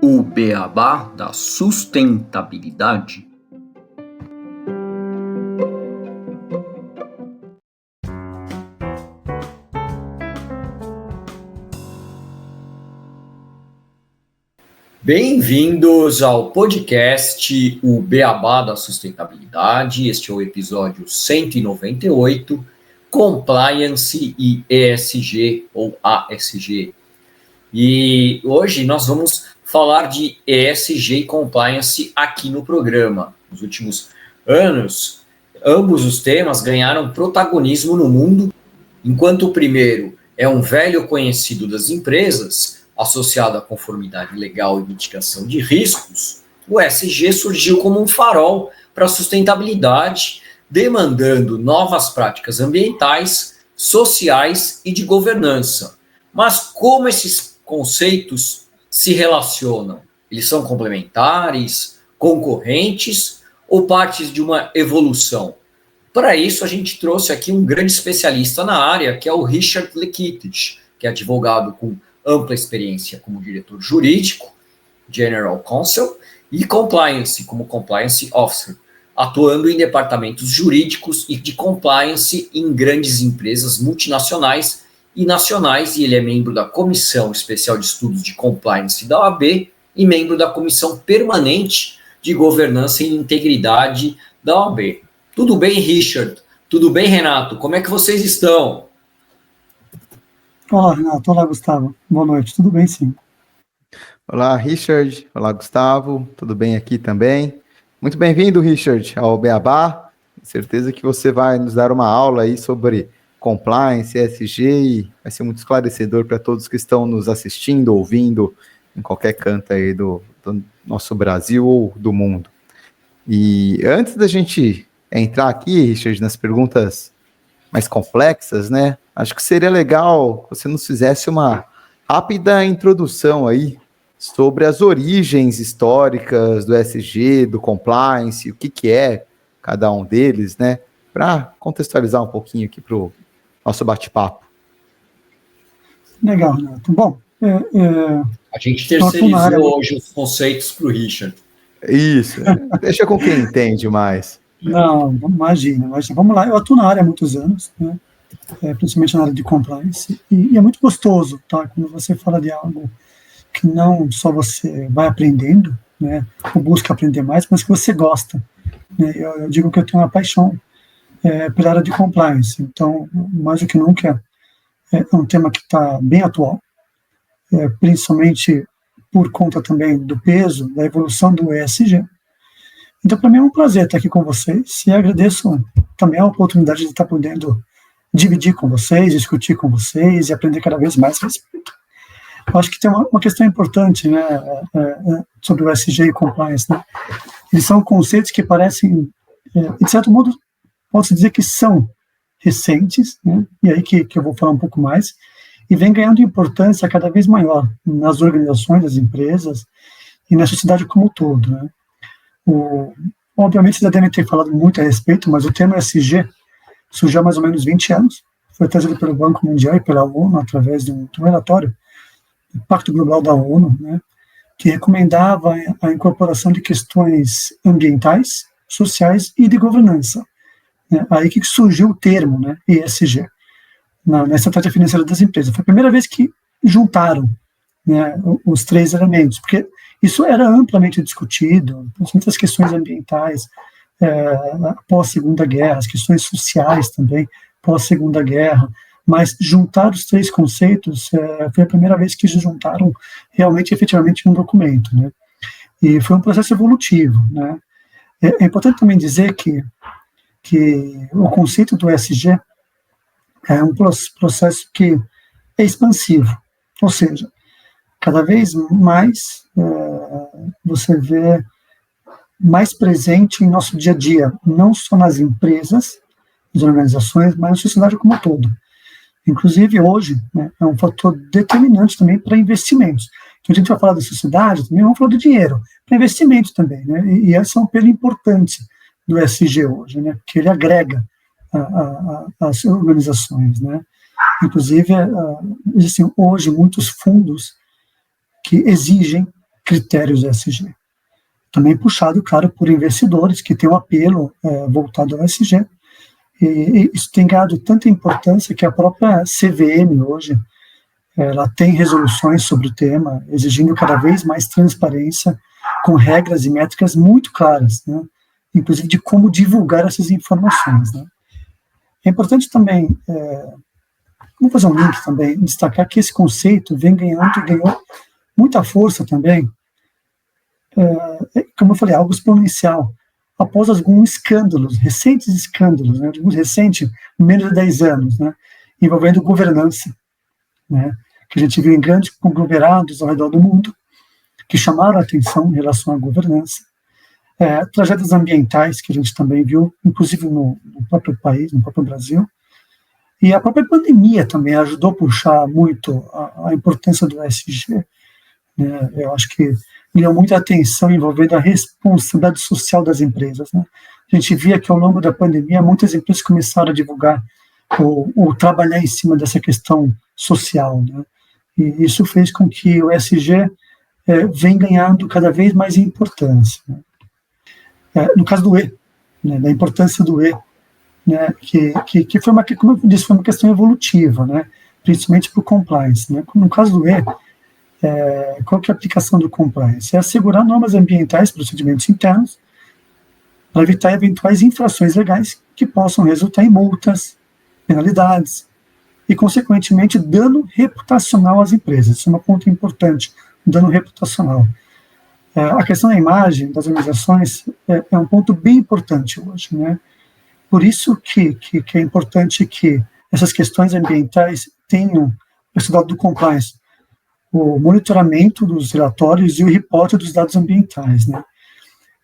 O beabá da sustentabilidade. Bem-vindos ao podcast O Beabá da Sustentabilidade. Este é o episódio 198, Compliance e ESG ou ASG. E hoje nós vamos falar de ESG e Compliance aqui no programa. Nos últimos anos, ambos os temas ganharam protagonismo no mundo, enquanto o primeiro é um velho conhecido das empresas, associado à conformidade legal e mitigação de riscos, o ESG surgiu como um farol para a sustentabilidade, demandando novas práticas ambientais, sociais e de governança. Mas como esses conceitos se relacionam? Eles são complementares, concorrentes ou partes de uma evolução? Para isso, a gente trouxe aqui um grande especialista na área, que é o Richard Lekitic, que é advogado com ampla experiência como diretor jurídico, General Counsel, e Compliance, como Compliance Officer, atuando em departamentos jurídicos e de compliance em grandes empresas multinacionais e nacionais, e ele é membro da Comissão Especial de Estudos de Compliance da OAB e membro da Comissão Permanente de Governança e Integridade da OAB. Tudo bem, Richard? Tudo bem, Renato? Como é que vocês estão? Olá, Renato. Olá, Gustavo. Boa noite. Tudo bem, sim. Olá, Richard. Olá, Gustavo. Tudo bem aqui também? Muito bem-vindo, Richard, ao Beabá. Certeza que você vai nos dar uma aula aí sobre compliance, ESG, e vai ser muito esclarecedor para todos que estão nos assistindo, ouvindo, em qualquer canto aí do nosso Brasil ou do mundo. E antes da gente entrar aqui, Richard, nas perguntas mais complexas, né, acho que seria legal que você nos fizesse uma rápida introdução aí sobre as origens históricas do ESG, do compliance, o que é cada um deles, né, para contextualizar um pouquinho aqui para o nosso bate-papo. Legal, Renato. Bom, a gente terceirizou hoje os conceitos para o Richard. Isso, deixa com quem entende mais. Não, imagina. Vamos lá, eu atuo na área há muitos anos, né? Principalmente na área de compliance, e é muito gostoso, tá? Quando você fala de algo que não só você vai aprendendo, né, ou busca aprender mais, mas que você gosta. Né? Eu digo que eu tenho uma paixão pela área de compliance, então, mais do que nunca, é um tema que está bem atual, principalmente por conta também do peso, da evolução do ESG. Então, para mim é um prazer estar aqui com vocês, e agradeço também a oportunidade de estar podendo dividir com vocês, discutir com vocês e aprender cada vez mais a respeito. Eu acho que tem uma questão importante, né, sobre o ESG e compliance, né? Eles são conceitos que parecem, de certo modo, pode-se dizer que são recentes, né? E aí que eu vou falar um pouco mais, e vem ganhando importância cada vez maior nas organizações, nas empresas e na sociedade como um todo, né? Obviamente, vocês já devem ter falado muito a respeito, mas o termo ESG surgiu há mais ou menos 20 anos, foi trazido pelo Banco Mundial e pela ONU através de um relatório do Pacto Global da ONU, né, que recomendava a incorporação de questões ambientais, sociais e de governança. Aí que surgiu o termo, né, ESG, na estratégia financeira das empresas. Foi a primeira vez que juntaram, né, os três elementos, porque isso era amplamente discutido, principalmente as questões ambientais, após a Segunda Guerra, as questões sociais também, pós-Segunda Guerra, mas juntar os três conceitos foi a primeira vez que se juntaram realmente, efetivamente, em um documento, né? E foi um processo evolutivo, né? É importante também dizer que o conceito do ESG é um processo que é expansivo, ou seja, cada vez mais você vê mais presente em nosso dia a dia, não só nas empresas, nas organizações, mas na sociedade como um todo. Inclusive, hoje, né, é um fator determinante também para investimentos. Então, a gente vai falar da sociedade, também vamos falar do dinheiro, para investimentos também, né, e esse é um pelo importante do ESG hoje, né, porque ele agrega as organizações, né. Inclusive, existem hoje muitos fundos que exigem critérios ESG. Também puxado, claro, por investidores que têm um apelo voltado ao ESG. E isso tem ganhado tanta importância que a própria CVM hoje, ela tem resoluções sobre o tema, exigindo cada vez mais transparência, com regras e métricas muito claras, né? Inclusive de como divulgar essas informações, né? É importante também, vamos fazer um link também, destacar que esse conceito ganhou muita força também, como eu falei, algo exponencial, após alguns escândalos, recentes escândalos, né, recente, menos de 10 anos, né, envolvendo governança, né, que a gente viu em grandes conglomerados ao redor do mundo, que chamaram a atenção em relação à governança, tragédias ambientais, que a gente também viu, inclusive no próprio país, no próprio Brasil, e a própria pandemia também ajudou a puxar muito a importância do ESG, né, eu acho que ganhou muita atenção envolvendo a responsabilidade social das empresas, né. A gente via que ao longo da pandemia muitas empresas começaram a divulgar ou trabalhar em cima dessa questão social, né, e isso fez com que o ESG vem ganhando cada vez mais importância, né. No caso do E, né, da importância do E, né, que foi como eu disse, foi uma questão evolutiva, né, principalmente para o compliance, né. No caso do E, qual que é a aplicação do compliance? É assegurar normas ambientais, procedimentos internos, para evitar eventuais infrações legais que possam resultar em multas, penalidades e, consequentemente, dano reputacional às empresas. Isso é um ponto importante, dano reputacional. A questão da imagem das organizações é um ponto bem importante hoje, né? Por isso que é importante que essas questões ambientais tenham esse lado do compliance, o monitoramento dos relatórios e o reporte dos dados ambientais, né?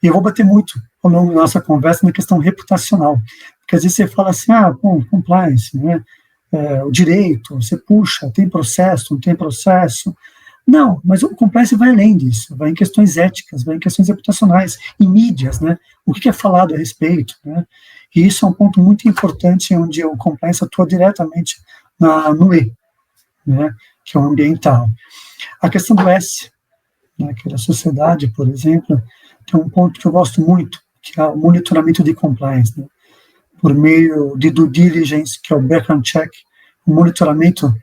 E eu vou bater muito ao longo da nossa conversa na questão reputacional, porque às vezes você fala assim, compliance, né? O direito, você puxa, tem processo, não tem processo. Não, mas o compliance vai além disso, vai em questões éticas, vai em questões reputacionais, em mídias, né? O que é falado a respeito, né? E isso é um ponto muito importante onde o compliance atua diretamente no E, né? Que é o ambiental. A questão do S, né, que é a sociedade, por exemplo, tem um ponto que eu gosto muito, que é o monitoramento de compliance, né, por meio de due diligence, que é o background check, o monitoramento,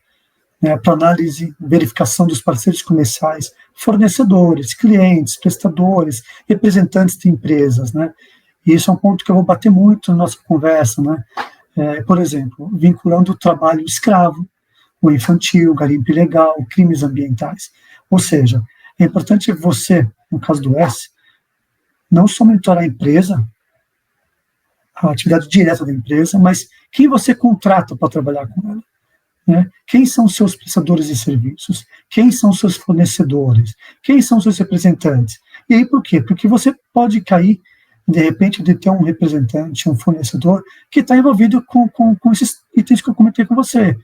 né, para análise, verificação dos parceiros comerciais, fornecedores, clientes, prestadores, representantes de empresas, né, e isso é um ponto que eu vou bater muito na nossa conversa, né, por exemplo, vinculando o trabalho escravo, o infantil, garimpo ilegal, crimes ambientais. Ou seja, é importante você, no caso do S, não só monitorar a empresa, a atividade direta da empresa, mas quem você contrata para trabalhar com ela, né? Quem são os seus prestadores de serviços? Quem são os seus fornecedores? Quem são os seus representantes? E aí por quê? Porque você pode cair, de repente, de ter um representante, um fornecedor, que está envolvido com esses itens que eu comentei com você,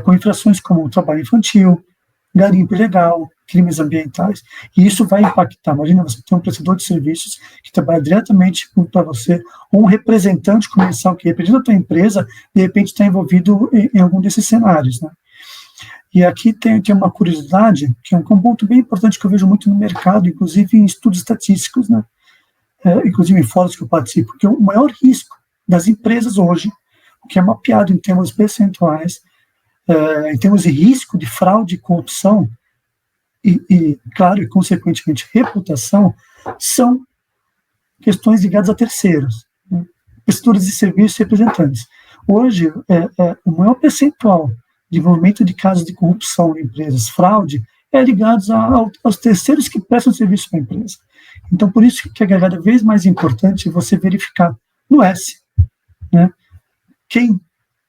com infrações como o trabalho infantil, garimpo ilegal, crimes ambientais, e isso vai impactar. Imagina você ter um prestador de serviços que trabalha diretamente para você, ou um representante comercial que representa a tua empresa, de repente está envolvido em algum desses cenários, né? E aqui tem uma curiosidade, que é um ponto bem importante que eu vejo muito no mercado, inclusive em estudos estatísticos, né? Inclusive em fóruns que eu participo, que o maior risco das empresas hoje, o que é mapeado em termos percentuais, em termos de risco de fraude e corrupção, claro, e consequentemente reputação, são questões ligadas a terceiros, né? Prestadores de serviços e representantes. Hoje, o maior percentual de envolvimento de casos de corrupção em empresas, fraude, ligados aos terceiros que prestam serviço para a empresa. Então, por isso que é cada vez mais importante você verificar no S, né,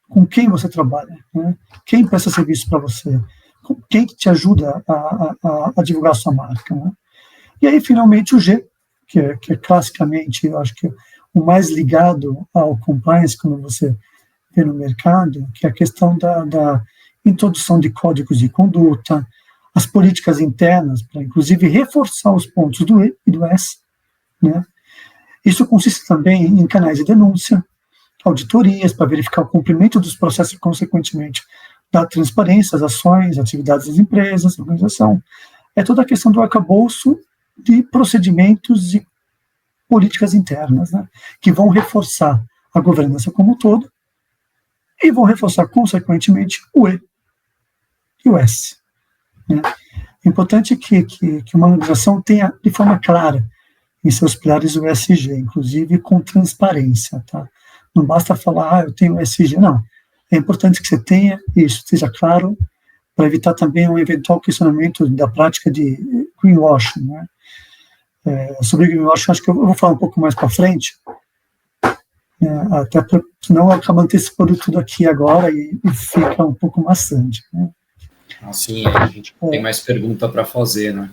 com quem você trabalha, né? Quem presta serviço para você, quem que te ajuda a divulgar a sua marca, né? E aí, finalmente, o G, que é classicamente, eu acho que o mais ligado ao compliance, quando você vê no mercado, que é a questão da introdução de códigos de conduta, as políticas internas, para inclusive reforçar os pontos do E e do S, né? Isso consiste também em canais de denúncia, auditorias para verificar o cumprimento dos processos e, consequentemente, da transparência, as ações, atividades das empresas, organização. É toda a questão do arcabouço de procedimentos e políticas internas, né, que vão reforçar a governança como um todo e vão reforçar, consequentemente, o E e o S. Né. É importante que uma organização tenha, de forma clara, em seus pilares o ESG, inclusive com transparência. Tá? Não basta falar, eu tenho ESG, não. É importante que você tenha isso, seja claro, para evitar também um eventual questionamento da prática de greenwashing. Né? Sobre greenwashing, acho que eu vou falar um pouco mais para frente, até para senão eu acabo antecipando tudo aqui agora e fica um pouco maçante. Né? Assim, a gente tem mais pergunta para fazer, né?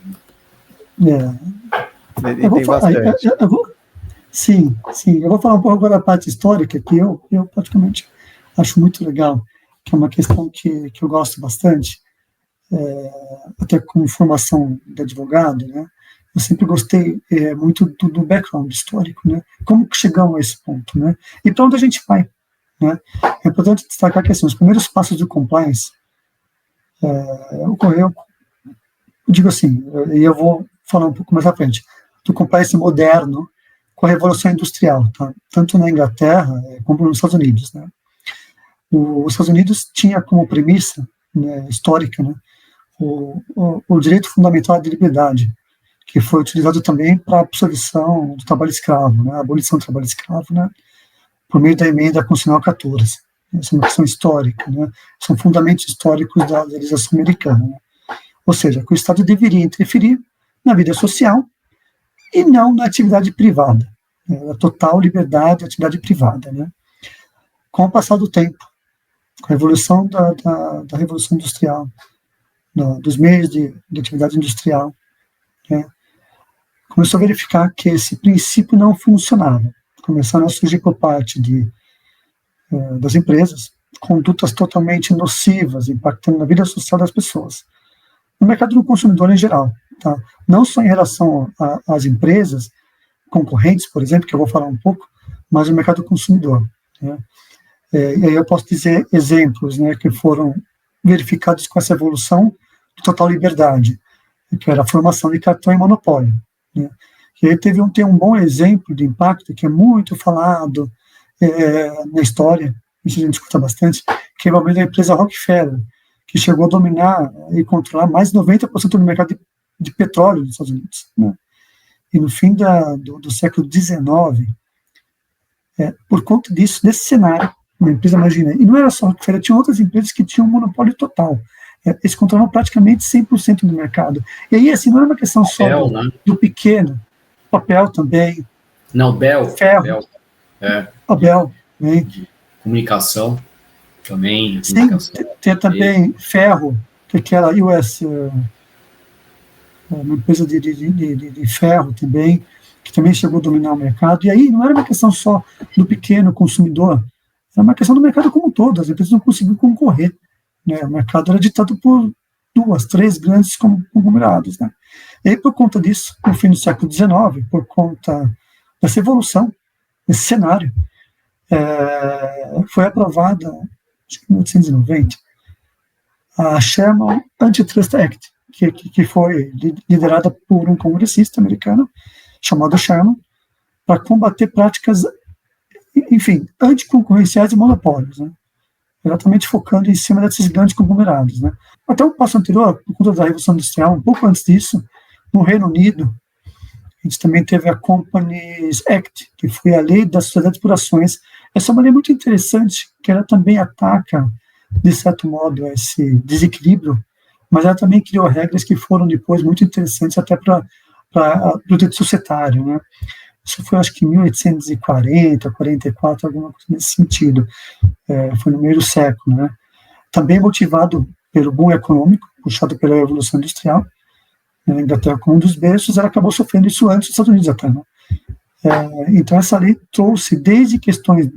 Tem bastante. Sim, eu vou falar um pouco agora da parte histórica, que eu praticamente acho muito legal, que é uma questão que eu gosto bastante, até com formação de advogado, né? Eu sempre gostei muito do background histórico, né? Como que chegamos a esse ponto, né? E para onde a gente vai, né? É importante destacar que assim, os primeiros passos do compliance ocorreu, eu digo assim, e eu vou falar um pouco mais à frente, do compliance moderno com a Revolução Industrial, tá? Tanto na Inglaterra como nos Estados Unidos, né? Os Estados Unidos tinha como premissa, né, histórica, né, o direito fundamental à liberdade, que foi utilizado também para a abolição do trabalho escravo, né, a abolição do trabalho escravo, né, por meio da emenda constitucional 14. Essa é uma questão histórica, né, são fundamentos históricos da legislação americana. Né, ou seja, que o Estado deveria interferir na vida social e não na atividade privada. Né, a total liberdade da atividade privada. Né. Com o passar do tempo, com a evolução da Revolução Industrial, dos meios de atividade industrial, né, começou a verificar que esse princípio não funcionava. Começaram a surgir por parte das empresas condutas totalmente nocivas, impactando na vida social das pessoas, no mercado do consumidor em geral. Tá? Não só em relação às empresas concorrentes, por exemplo, que eu vou falar um pouco, mas no mercado do consumidor. Né? E aí eu posso dizer exemplos, né, que foram verificados com essa evolução de total liberdade, que era a formação de cartão e monopólio. Né. E aí tem um bom exemplo de impacto, que é muito falado na história, isso a gente escuta bastante, que é o momento da empresa Rockefeller, que chegou a dominar e controlar mais de 90% do mercado de petróleo nos Estados Unidos. Né. E no fim do século XIX, por conta desse cenário, uma empresa, imagina, e não era só Rockefeller, tinha outras empresas que tinham um monopólio total. Eles controlavam praticamente 100% do mercado. E aí, assim, não era uma questão só do pequeno, papel também. Não, ferro. Papel, né? De comunicação também. Sim, tem também ferro, que era US, uma empresa de ferro também, que também chegou a dominar o mercado. E aí, não era uma questão só do pequeno consumidor, é uma questão do mercado como um todo, as empresas não conseguiam concorrer. Né? O mercado era ditado por 2, 3 grandes conglomerados. Né? E aí, por conta disso, no fim do século XIX, por conta dessa evolução, desse cenário, foi aprovada, acho que em 1890, a Sherman Antitrust Act, que foi liderada por um congressista americano chamado Sherman, para combater práticas, enfim, anticoncorrenciais e monopólios, né? Exatamente focando em cima desses grandes conglomerados. Né? Até o passo anterior, por conta da Revolução Industrial, um pouco antes disso, no Reino Unido, a gente também teve a Companies Act, que foi a lei das sociedades por ações. Essa é uma lei muito interessante, que ela também ataca, de certo modo, esse desequilíbrio, mas ela também criou regras que foram depois muito interessantes até para o direito societário, né? Isso foi, acho que em 1840, 44, alguma coisa nesse sentido. Foi no meio do século, né? Também motivado pelo boom econômico, puxado pela Revolução Industrial. A Inglaterra, como um dos berços, ela acabou sofrendo isso antes dos Estados Unidos até. Né? Então, essa lei trouxe desde questões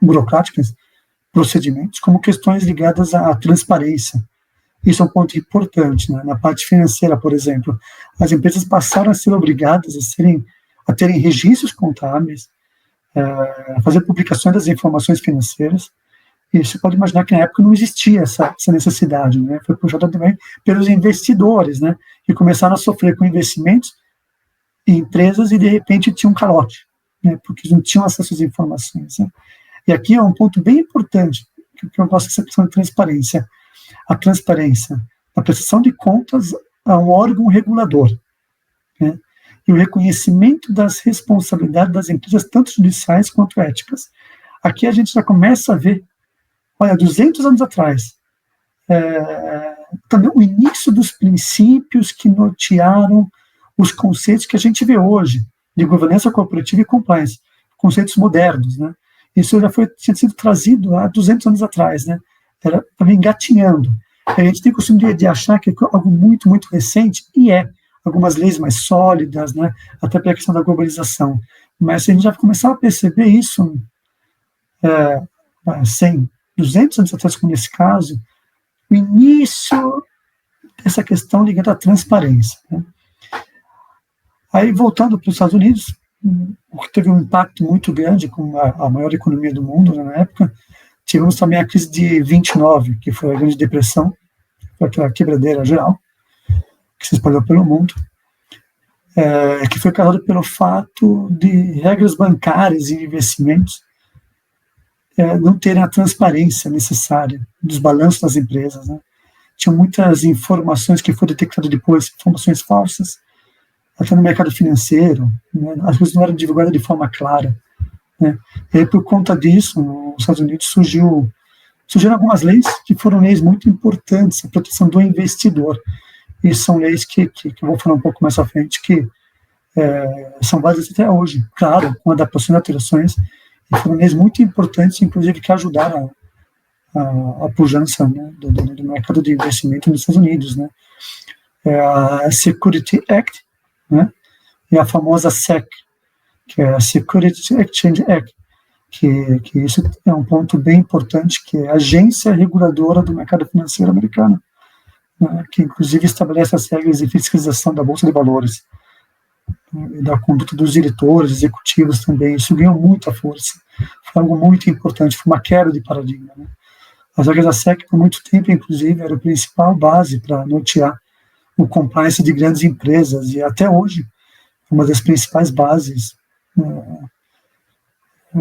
burocráticas, procedimentos, como questões ligadas à transparência. Isso é um ponto importante. Né? Na parte financeira, por exemplo, as empresas passaram a ser obrigadas a terem registros contábeis, fazer publicações das informações financeiras, E você pode imaginar que na época não existia essa necessidade, né? Foi puxada também pelos investidores, né? Que começaram a sofrer com investimentos em empresas e de repente tinha um calote, né? Porque não tinham acesso às informações, né? E aqui é um ponto bem importante, que eu gosto dessa questão de transparência. A transparência, a prestação de contas a um órgão regulador, né? E o reconhecimento das responsabilidades das empresas, tanto judiciais quanto éticas. Aqui a gente já começa a ver, olha, 200 anos atrás, também o início dos princípios que nortearam os conceitos que a gente vê hoje, de governança corporativa e compliance, conceitos modernos, né? Isso já tinha sido trazido há 200 anos atrás, né? Era também engatinhando. A gente tem o costume de achar que é algo muito, muito recente, e algumas leis mais sólidas, né? Até pela questão da globalização. Mas se a gente já começar a perceber isso 100, 200 anos atrás, como nesse caso, o início dessa questão ligada à transparência, né? Aí, voltando para os Estados Unidos, teve um impacto muito grande com a maior economia do mundo, né, na época. Tivemos também a crise de 29, que foi a Grande Depressão, foi aquela quebradeira geral, que se espalhou pelo mundo, que foi causada pelo fato de regras bancárias e investimentos não terem a transparência necessária dos balanços das empresas, né? Tinham muitas informações que foram detectadas depois, informações falsas, até no mercado financeiro, né? As coisas não eram divulgadas de forma clara, né? E aí, por conta disso, nos Estados Unidos surgiram algumas leis que foram leis muito importantes, a proteção do investidor, e são leis que eu vou falar um pouco mais à frente, que são válidas até hoje, claro, com adaptações e alterações, e foram leis muito importantes, inclusive, que ajudaram a pujança, né, do mercado de investimento nos Estados Unidos, né? A Security Act, né, e a famosa SEC, que é a Security Exchange Act, que isso é um ponto bem importante, que é a agência reguladora do mercado financeiro americano, né, que inclusive estabelece as regras de fiscalização da Bolsa de Valores, e da conduta dos diretores, executivos também. Isso ganhou muita força, foi algo muito importante, foi uma quebra de paradigma, né? As regras da SEC, por muito tempo, inclusive, era a principal base para nortear o compliance de grandes empresas, e até hoje, uma das principais bases,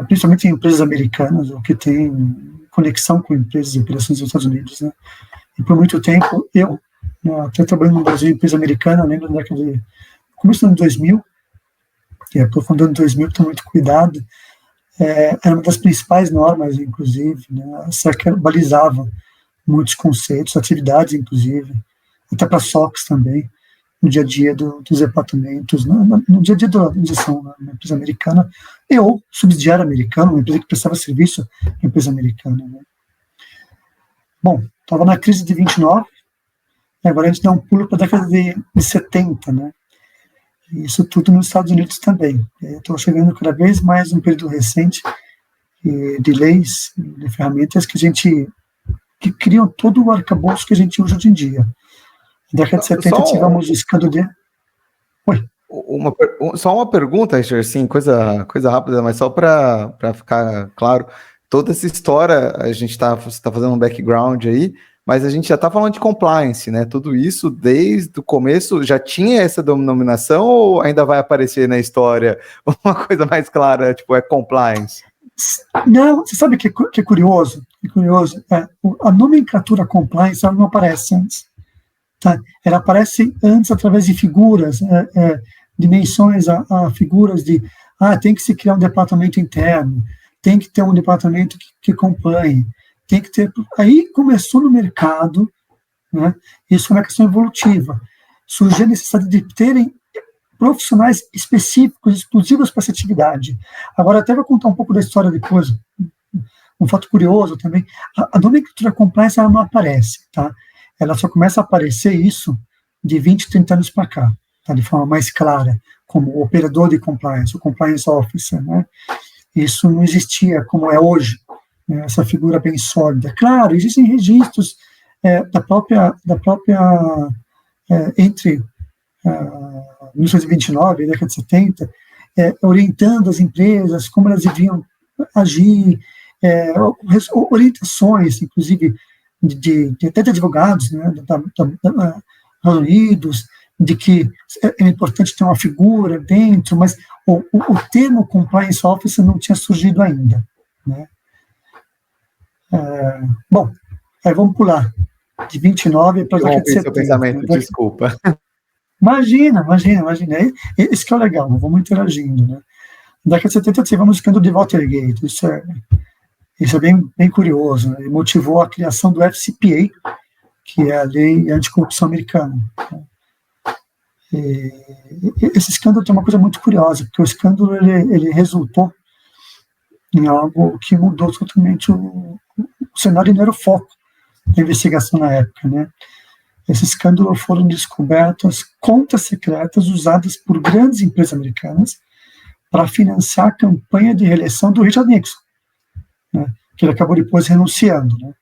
principalmente em empresas americanas, ou que tem conexão com empresas e operações dos Estados Unidos, né? E por muito tempo, eu, até trabalhando no Brasil, em empresa americana, lembro da década de começo do ano 2000, que aprofundando em 2000, tem muito cuidado, era uma das principais normas, inclusive, né? A SEC balizava muitos conceitos, atividades, inclusive, até para SOX também, no dia a dia dos departamentos, no dia a dia da organização, na empresa americana, ou subsidiária americana, uma empresa que prestava serviço à empresa americana, né? Bom, estava na crise de 29, e agora a gente dá um pulo para a década de 70, né? Isso tudo nos Estados Unidos também. Estou chegando cada vez mais num período recente de leis, de ferramentas que criam todo o arcabouço que a gente usa hoje em dia. Na década de 70 tivemos o escândalo de... Oi. Só uma pergunta, Richard, assim, coisa rápida, mas só para ficar claro, toda essa história, você está fazendo um background aí, mas a gente já está falando de compliance, né? Tudo isso, desde o começo, já tinha essa denominação ou ainda vai aparecer na história uma coisa mais clara, tipo, é compliance? Não, você sabe que é curioso? A nomenclatura compliance ela não aparece antes. Tá? Ela aparece antes através de figuras, de menções a figuras de tem que se criar um departamento interno, tem que ter um departamento que acompanhe, tem que ter... Aí começou no mercado, né? Isso foi uma questão evolutiva. Surgiu a necessidade de terem profissionais específicos, exclusivos para essa atividade. Agora, até vou contar um pouco da história depois, um fato curioso também. A nomenclatura compliance ela não aparece, tá? Ela só começa a aparecer isso de 20, 30 anos para cá, tá? De forma mais clara, como operador de compliance, o compliance officer, né? Isso não existia como é hoje, né? Essa figura bem sólida. Claro, existem registros da própria entre 1929 e década de 70, orientando as empresas, como elas deviam agir, orientações, inclusive, até de advogados, né, Estados Unidos, de que é importante ter uma figura dentro, mas o termo compliance officer não tinha surgido ainda, né? Bom, aí vamos pular de 29 para a década de 70. Seu pensamento, né? Desculpa. Imagina. Isso que é legal, vamos interagindo, né? Na década de 70 tivemos o escândalo de Watergate, isso é bem curioso, né? Ele motivou a criação do FCPA, que é a Lei Anticorrupção Americana. E esse escândalo tem uma coisa muito curiosa, porque o escândalo ele resultou em algo que mudou totalmente o cenário, não era o foco da investigação na época, né? Esse escândalo foram descobertas contas secretas usadas por grandes empresas americanas para financiar a campanha de reeleição do Richard Nixon, né? Que ele acabou depois renunciando, né?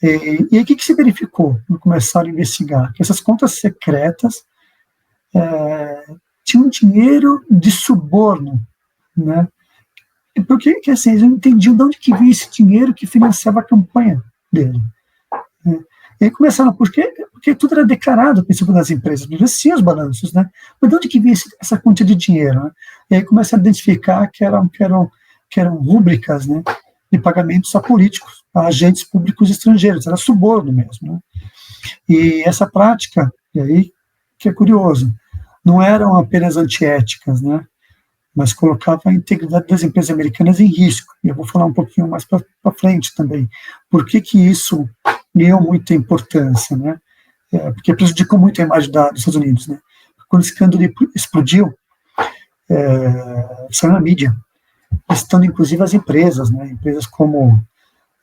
E aí o que se verificou quando começaram a investigar? Que essas contas secretas tinham dinheiro de suborno, né? Porque assim, eles não entendiam de onde que vinha esse dinheiro que financiava a campanha dele, né? E aí começaram, porque tudo era declarado a princípio das empresas, existiam os balanços, né? Mas de onde que vinha essa quantia de dinheiro, né? E aí começaram a identificar que eram rúbricas, né, de pagamentos a políticos, a agentes públicos estrangeiros, era suborno mesmo, né? E essa prática, e aí que é curioso, não eram apenas antiéticas, né, mas colocava a integridade das empresas americanas em risco. E eu vou falar um pouquinho mais para frente também. Por que que isso ganhou muita importância, né? Porque prejudicou muito a imagem dos Estados Unidos, né? Quando o escândalo explodiu, saiu na mídia, estando inclusive as empresas, né? Empresas como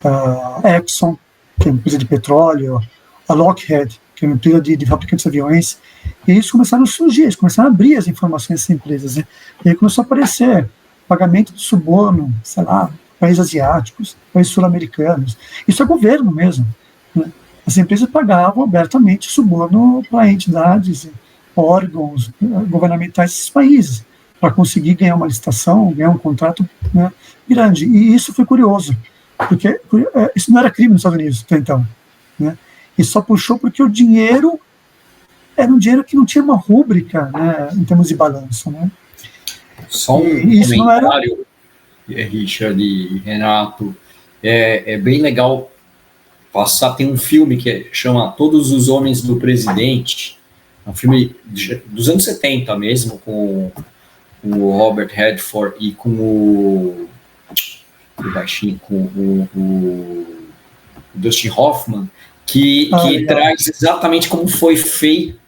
a Exxon, que é uma empresa de petróleo, a Lockheed, que é uma empresa de fabricantes de aviões, e eles começaram a surgir, eles começaram a abrir as informações dessas empresas, né? E aí começou a aparecer pagamento de suborno, sei lá, países asiáticos, países sul-americanos. Isso é governo mesmo, né? As empresas pagavam abertamente suborno para entidades, órgãos governamentais desses países, para conseguir ganhar uma licitação, ganhar um contrato, né, grande. E isso foi curioso, porque isso não era crime nos Estados Unidos até então, né? E só puxou porque o dinheiro era um dinheiro que não tinha uma rúbrica, né, em termos de balanço, né? Só um comentário, Richard e Renato, é bem legal passar, tem um filme que chama Todos os Homens do Presidente, é um filme dos anos 70 mesmo, com o Robert Redford e com o baixinho, com o Dustin Hoffman, que traz exatamente como foi feito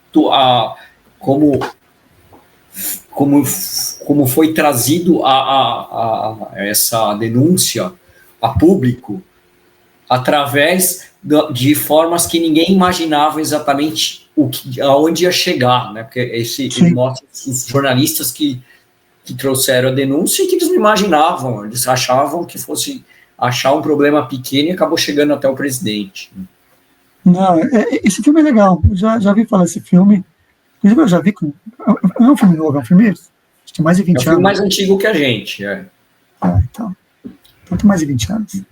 como foi trazido a essa denúncia a público através de formas que ninguém imaginava exatamente aonde ia chegar, né? Porque ele mostra os jornalistas que trouxeram a denúncia e que eles não imaginavam, eles achavam que fosse achar um problema pequeno e acabou chegando até o presidente. Não, esse filme é legal, eu já vi falar desse filme, inclusive eu já vi, não é um filme novo, é um filme acho que mais de 20 anos. É um filme mais antigo que a gente, então tem mais de 20 anos.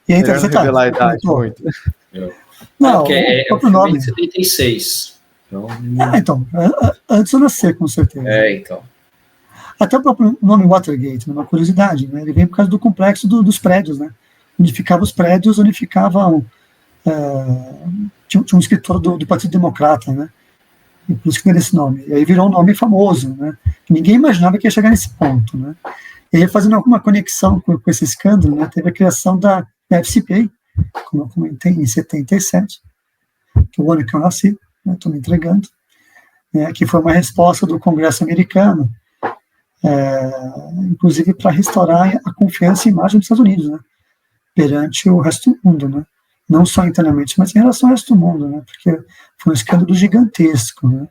E aí, então, você revelar a idade muito. Não, é o próprio nome. 76. Então, antes eu nascer, com certeza. Então. Até o próprio nome Watergate, uma curiosidade, né? Ele vem por causa do complexo dos prédios, né? Onde ficavam os prédios, onde ficavam... tinha um escritor do Partido Democrata, né? E por isso que deu esse nome. E aí virou um nome famoso, né? Ninguém imaginava que ia chegar nesse ponto, né? E aí, fazendo alguma conexão com esse escândalo, né, teve a criação da FCPA, como eu comentei, em 77, que é o ano que eu nasci, estou me entregando, que foi uma resposta do Congresso americano, inclusive para restaurar a confiança e imagem dos Estados Unidos, né, perante o resto do mundo, né, não só internamente, mas em relação ao resto do mundo, né, porque foi um escândalo gigantesco, né.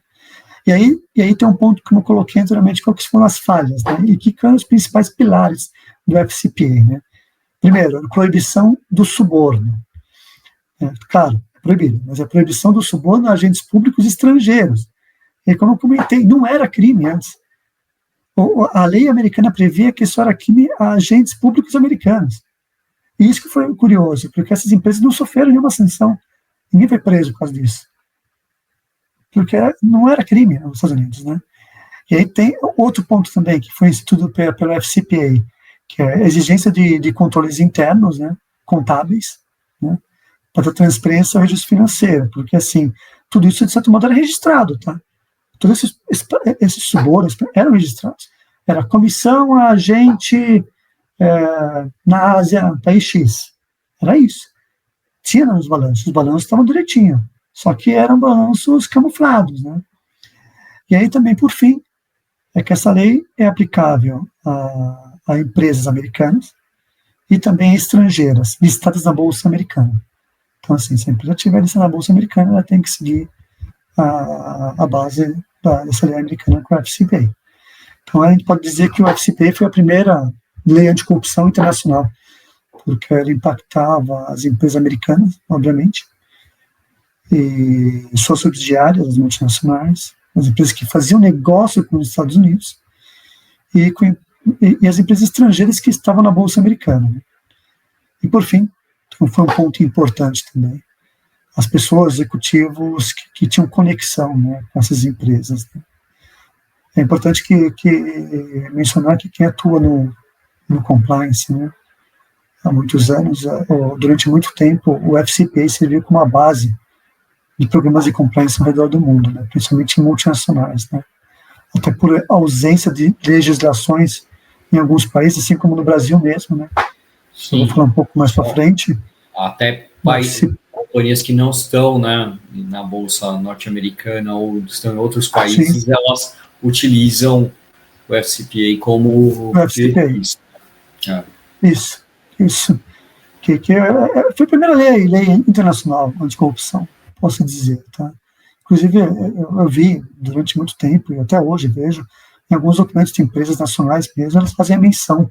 E aí tem um ponto que eu coloquei anteriormente, qual que foram as falhas, né, e que são os principais pilares do FCPA, né. Primeiro, a proibição do suborno. Claro, é proibido, mas a proibição do suborno a agentes públicos estrangeiros. E como eu comentei, não era crime antes. A lei americana previa que isso era crime a agentes públicos americanos. E isso que foi curioso, porque essas empresas não sofreram nenhuma sanção. Ninguém foi preso por causa disso. Porque não era crime nos Estados Unidos, né? E aí tem outro ponto também, que foi instituído pelo FCPA, que é a exigência de controles internos, né, contábeis, né, para a transparência e o registro financeiro, porque, assim, tudo isso, de certo modo, era registrado, tá? Todos esses subornos eram registrados. Era comissão a agente na Ásia, país X. Era isso. Tinha nos balanços. Os balanços estavam direitinho. Só que eram balanços camuflados, né? E aí também, por fim, é que essa lei é aplicável a empresas americanas e também estrangeiras, listadas na Bolsa Americana. Então, assim, se a empresa estiver listada na Bolsa Americana, ela tem que seguir a base dessa lei americana com o FCPA. Então, a gente pode dizer que o FCPA foi a primeira lei anticorrupção internacional, porque ela impactava as empresas americanas, obviamente, e suas subsidiárias, as multinacionais, as empresas que faziam negócio com os Estados Unidos e as empresas estrangeiras que estavam na Bolsa Americana. Né? E, por fim, foi um ponto importante também, as pessoas, executivos que tinham conexão, né, com essas empresas. Né? É importante mencionar que quem atua no compliance, né, há muitos anos, durante muito tempo, o FCPA serviu como uma base de programas de compliance ao redor do mundo, né, principalmente em multinacionais, né, até por ausência de legislações em alguns países, assim como no Brasil mesmo, né. Sim. Vou falar um pouco mais para frente. Até companhias que não estão, né, na Bolsa norte-americana ou estão em outros países, sim, elas utilizam o FCPA como... O FCPA. Isso. Foi a primeira lei internacional anticorrupção, posso dizer, tá? Inclusive, eu vi durante muito tempo, e até hoje vejo, em alguns documentos de empresas nacionais mesmo, elas fazem a menção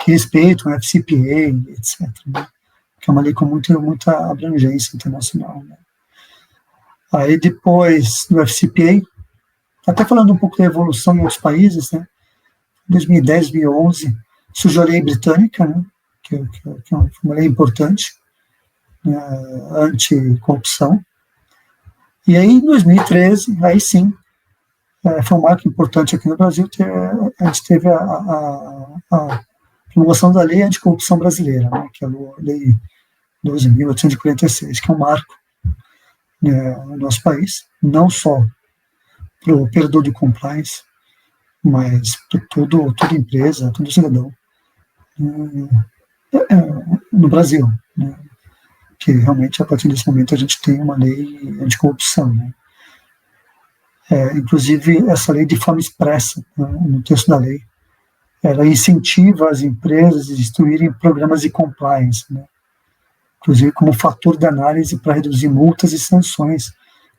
que respeitam o FCPA, etc., né? Que é uma lei com muita abrangência internacional, né? Aí, depois do FCPA, até falando um pouco da evolução em outros países, né? Em 2010, 2011, surgiu a lei britânica, né? Que é uma lei importante, né, anticorrupção. E aí, em 2013, aí sim, foi um marco importante aqui no Brasil, a gente teve a promulgação da lei anticorrupção brasileira, né, que é a lei 12.846, que é um marco, né, no nosso país, não só para o operador de compliance, mas para toda empresa, todo cidadão no Brasil, né, que realmente a partir desse momento a gente tem uma lei anticorrupção, né. Inclusive essa lei de forma expressa, né, no texto da lei, ela incentiva as empresas a instituírem programas de compliance, né, inclusive como fator de análise para reduzir multas e sanções,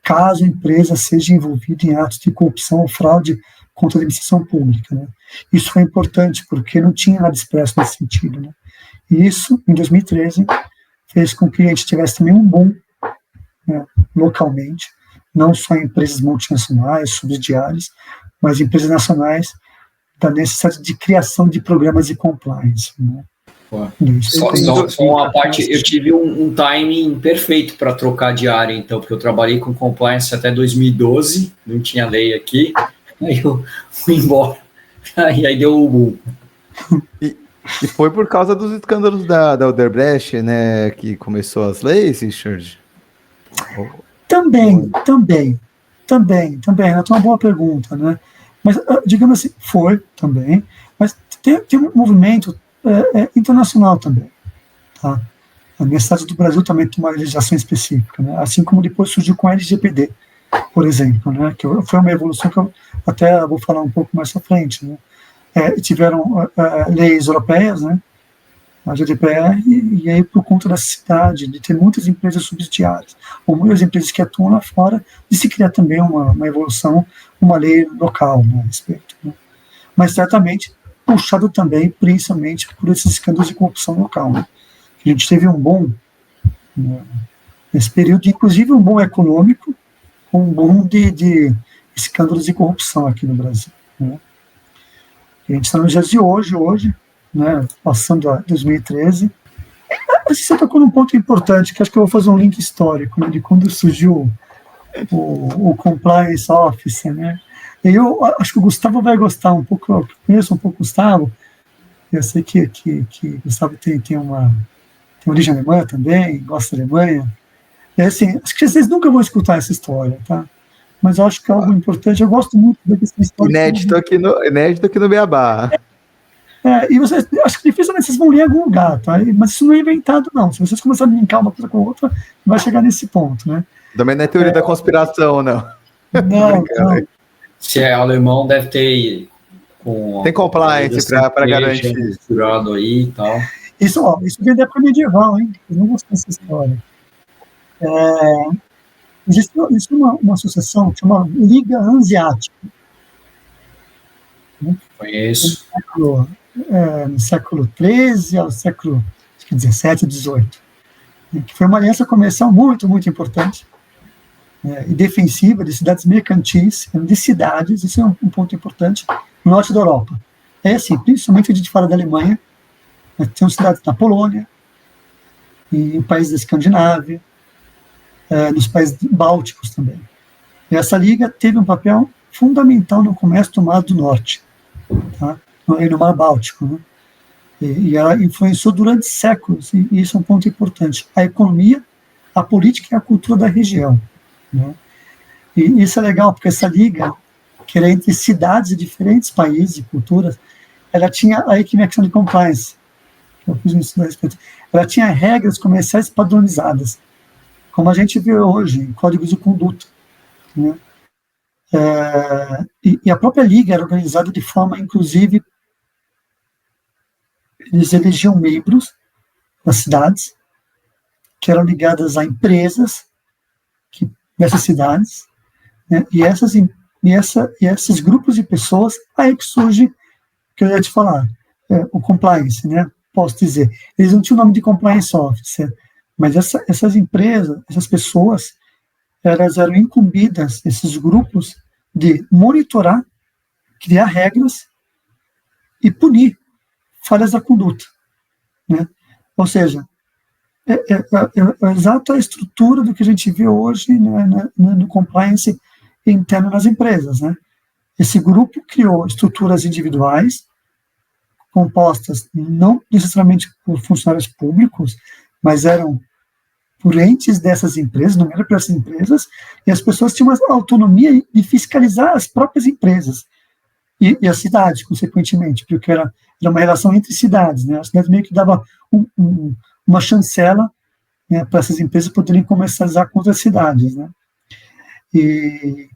caso a empresa seja envolvida em atos de corrupção ou fraude contra a administração pública, né. Isso foi importante porque não tinha nada expresso nesse sentido, né. E isso, em 2013, fez com que a gente tivesse também um boom, né, localmente, não só em empresas multinacionais, subsidiárias, mas empresas nacionais, da necessidade de criação de programas de compliance, né. Só uma parte, eu tive um timing perfeito para trocar de área, então, porque eu trabalhei com compliance até 2012, não tinha lei aqui, aí eu fui embora, e aí deu o boom. E foi por causa dos escândalos da Odebrecht, né, que começou as leis, Richard? Também, é uma boa pergunta, né? Mas, digamos assim, foi também, mas tem um movimento internacional também, tá? A Universidade do Brasil também tem uma legislação específica, né? Assim como depois surgiu com a LGPD, por exemplo, né? Que foi uma evolução que eu até vou falar um pouco mais à frente, né? Tiveram leis europeias, né? A GDPR, e aí por conta da necessidade de ter muitas empresas subsidiárias, ou muitas empresas que atuam lá fora, de se criar também uma evolução, uma lei local, né, a respeito, né? Mas certamente puxado também, principalmente, por esses escândalos de corrupção local, né? A gente teve um bom, né, nesse período, inclusive um bom econômico, um bom de escândalos de corrupção aqui no Brasil, né? E a gente está nos dias de hoje, né, passando a 2013. Você tocou num ponto importante, que acho que eu vou fazer um link histórico, né, de quando surgiu o Compliance Officer, né? E eu acho que o Gustavo vai gostar um pouco, eu conheço um pouco o Gustavo, eu sei que o Gustavo tem origem alemã também, gosta da Alemanha. E assim, acho que vocês nunca vão escutar essa história, tá? Mas eu acho que é algo importante, eu gosto muito dessa história. Inédito aqui no Beabá. E vocês, acho que dificilmente vocês vão ler em algum lugar, tá? Mas isso não é inventado, não. Se vocês começarem a linkar uma coisa com a outra, vai chegar nesse ponto, né? Também não é teoria da conspiração, não. Não. Se é alemão, deve ter tem compliance para garantir. Misturado aí e tal. Isso vem da época medieval, hein? Eu não gostei dessa história. Existe uma associação que chama Liga Hanseática. Conheço. No século XIII ao século XVII, XVIII. Que foi uma aliança comercial muito, muito importante. E defensiva de cidades mercantis, de cidades, isso é um ponto importante, no norte da Europa. Assim, principalmente a gente fala da Alemanha, tem cidades na Polônia, em países da Escandinávia, nos países bálticos também. E essa liga teve um papel fundamental no comércio do Mar do Norte, tá? No Mar Báltico, né? E ela influenciou durante séculos, e isso é um ponto importante, a economia, a política e a cultura da região, né? E isso é legal, porque essa liga, que era entre cidades de diferentes países e culturas, ela tinha aí que é a questão de compliance, que eu fiz um estudo a respeito, ela tinha regras comerciais padronizadas, como a gente vê hoje, em códigos de conduta, né? E a própria liga era organizada de forma, inclusive, eles elegiam membros das cidades, que eram ligadas a empresas nessas cidades, né? E esses grupos de pessoas, aí que surge, que eu ia te falar, o compliance, né? Posso dizer, eles não tinham o nome de compliance officer, mas essas empresas, essas pessoas, elas eram incumbidas, esses grupos, de monitorar, criar regras e punir falhas da conduta, né? Ou seja, é exata a estrutura do que a gente vê hoje, né, no compliance interno nas empresas, né? Esse grupo criou estruturas individuais, compostas não necessariamente por funcionários públicos, mas eram por entes dessas empresas, não era para essas empresas, e as pessoas tinham uma autonomia de fiscalizar as próprias empresas e as cidades, consequentemente, porque era uma relação entre cidades, né? As cidades meio que dava uma chancela, né, para essas empresas poderem comercializar com outras cidades, né? E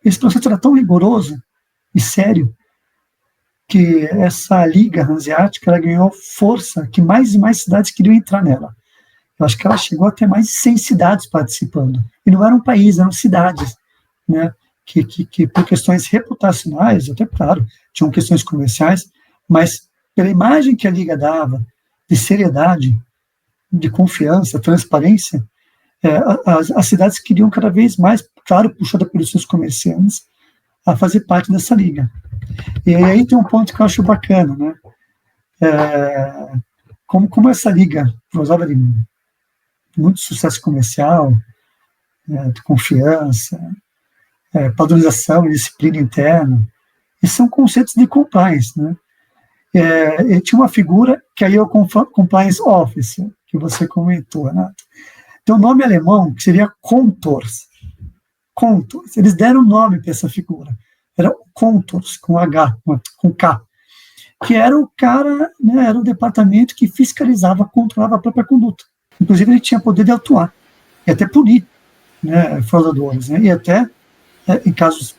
esse processo era tão rigoroso e sério que essa liga hanseática, ela ganhou força, que mais e mais cidades queriam entrar nela. Eu acho que ela chegou a ter mais de 100 cidades participando. E não era um país, eram cidades, né, que por questões reputacionais, até claro, tinham questões comerciais, mas pela imagem que a Liga dava, de seriedade, de confiança, transparência, as cidades queriam cada vez mais, claro, puxada pelos seus comerciantes, a fazer parte dessa Liga. E aí tem um ponto que eu acho bacana, né? Como essa Liga gozava de muito sucesso comercial, de confiança, padronização e disciplina interna, e são conceitos de compliance, né? E tinha uma figura que aí é o Compliance Officer, que você comentou, Renato. Tem um nome alemão que seria Kontors. Eles deram nome para essa figura. Era Kontors, com H, com K, que era o cara, né, era o departamento que fiscalizava, controlava a própria conduta. Inclusive, ele tinha poder de atuar e até punir, né, fraudadores, né, e até, em casos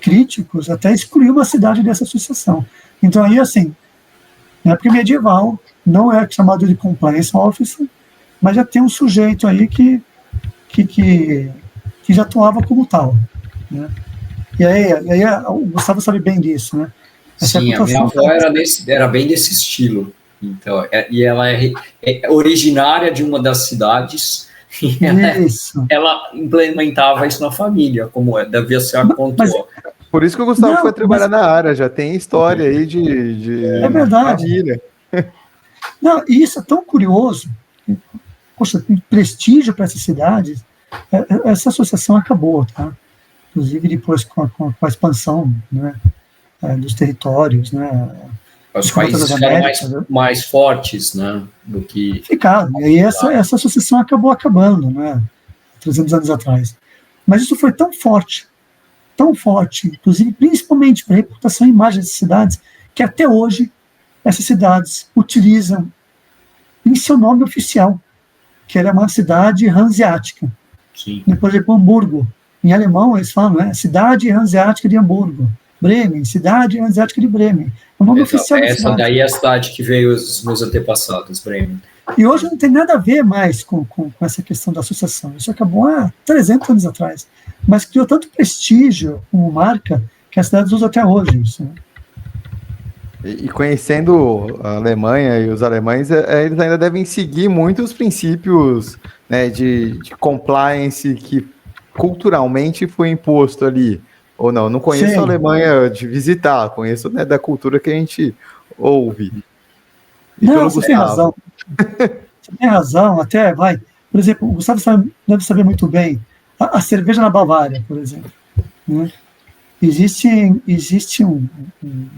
críticos, até excluir uma cidade dessa associação. Então, aí, assim, na época medieval, não é chamado de compliance officer, mas já tem um sujeito aí que já atuava como tal, né? E aí o Gustavo sabe bem disso, né? Sim, a minha avó era bem desse estilo. Então, e ela é originária de uma das cidades, e ela implementava isso na família, como devia ser a controle. Por isso que o Gustavo foi trabalhar na área, já tem história aí de é verdade. Família. Não, e isso é tão curioso. Poxa, tem prestígio para essas cidades. Essa associação acabou, tá? Inclusive depois com a expansão, né, dos territórios, né? Os países ficaram mais fortes, né, do que... Ficaram. E aí essa associação acabou acabando, né? 300 anos atrás. Mas isso foi tão forte, inclusive principalmente para a reputação e imagem das cidades, que até hoje essas cidades utilizam em seu nome oficial, que era uma cidade hanseática. Sim. Por exemplo, Hamburgo, em alemão eles falam, né, cidade hanseática de Hamburgo. Bremen, cidade hanseática de Bremen. O nome oficial da essa cidade. Daí é a cidade que veio os meus antepassados, Bremen. E hoje não tem nada a ver mais com essa questão da associação. Isso acabou há 300 anos atrás. Mas criou tanto prestígio como marca que as cidades usam até hoje isso, né? E conhecendo a Alemanha e os alemães, eles ainda devem seguir muitos princípios, né, de compliance que culturalmente foi imposto ali. Ou não? Não conheço a Alemanha de visitar, conheço, né, da cultura que a gente ouve. Não, você tem razão. Você tem razão, até vai. Por exemplo, o Gustavo deve saber muito bem a cerveja na Bavária, por exemplo, né? Existe um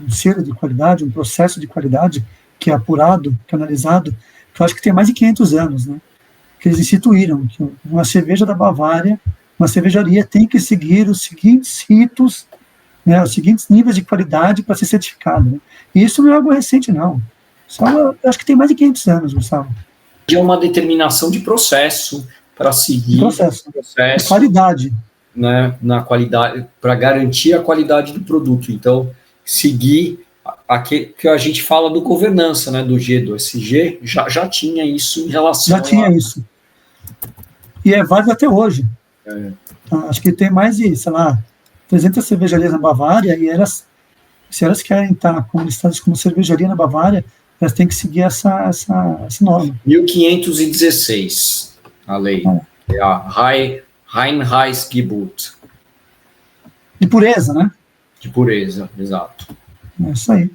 selo de qualidade, um processo de qualidade que é apurado, que é analisado, que eu acho que tem mais de 500 anos, né? Que eles instituíram que uma cerveja da Bavária, uma cervejaria tem que seguir os seguintes ritos, né, os seguintes níveis de qualidade para ser certificado, né? E isso não é algo recente, não. Eu acho que tem mais de 500 anos, Gustavo. É uma determinação de processo para seguir processo. Qualidade. Né, na qualidade, para garantir a qualidade do produto. Então, seguir aquele que a gente fala do governança, né, do G, do SG, já tinha isso em relação isso. E é válido até hoje. Acho que tem mais de, 300 cervejarias na Bavária, e se elas querem estar listadas como cervejaria na Bavária, elas têm que seguir essa norma. 1516, a lei. É a Reinheitsgebot. De pureza, né? De pureza, exato. É isso aí.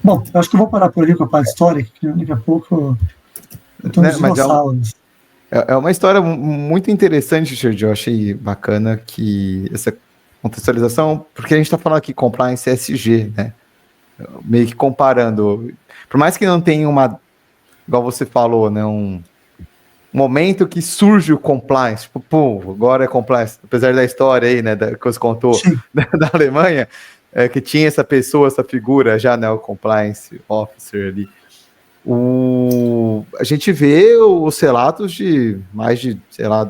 Bom, eu acho que eu vou parar por aí com a parte histórica, que daqui a pouco eu estou nos dinossauros. É uma história muito interessante, Richard. Eu achei bacana que essa contextualização, porque a gente está falando aqui compliance ESG, né? Meio que comparando. Por mais que não tenha igual você falou, né? Um momento que surge o compliance, tipo, pô, agora é compliance, apesar da história aí, né, que você contou da Alemanha, que tinha essa pessoa, essa figura já, né, o compliance officer ali. A gente vê os relatos de mais de,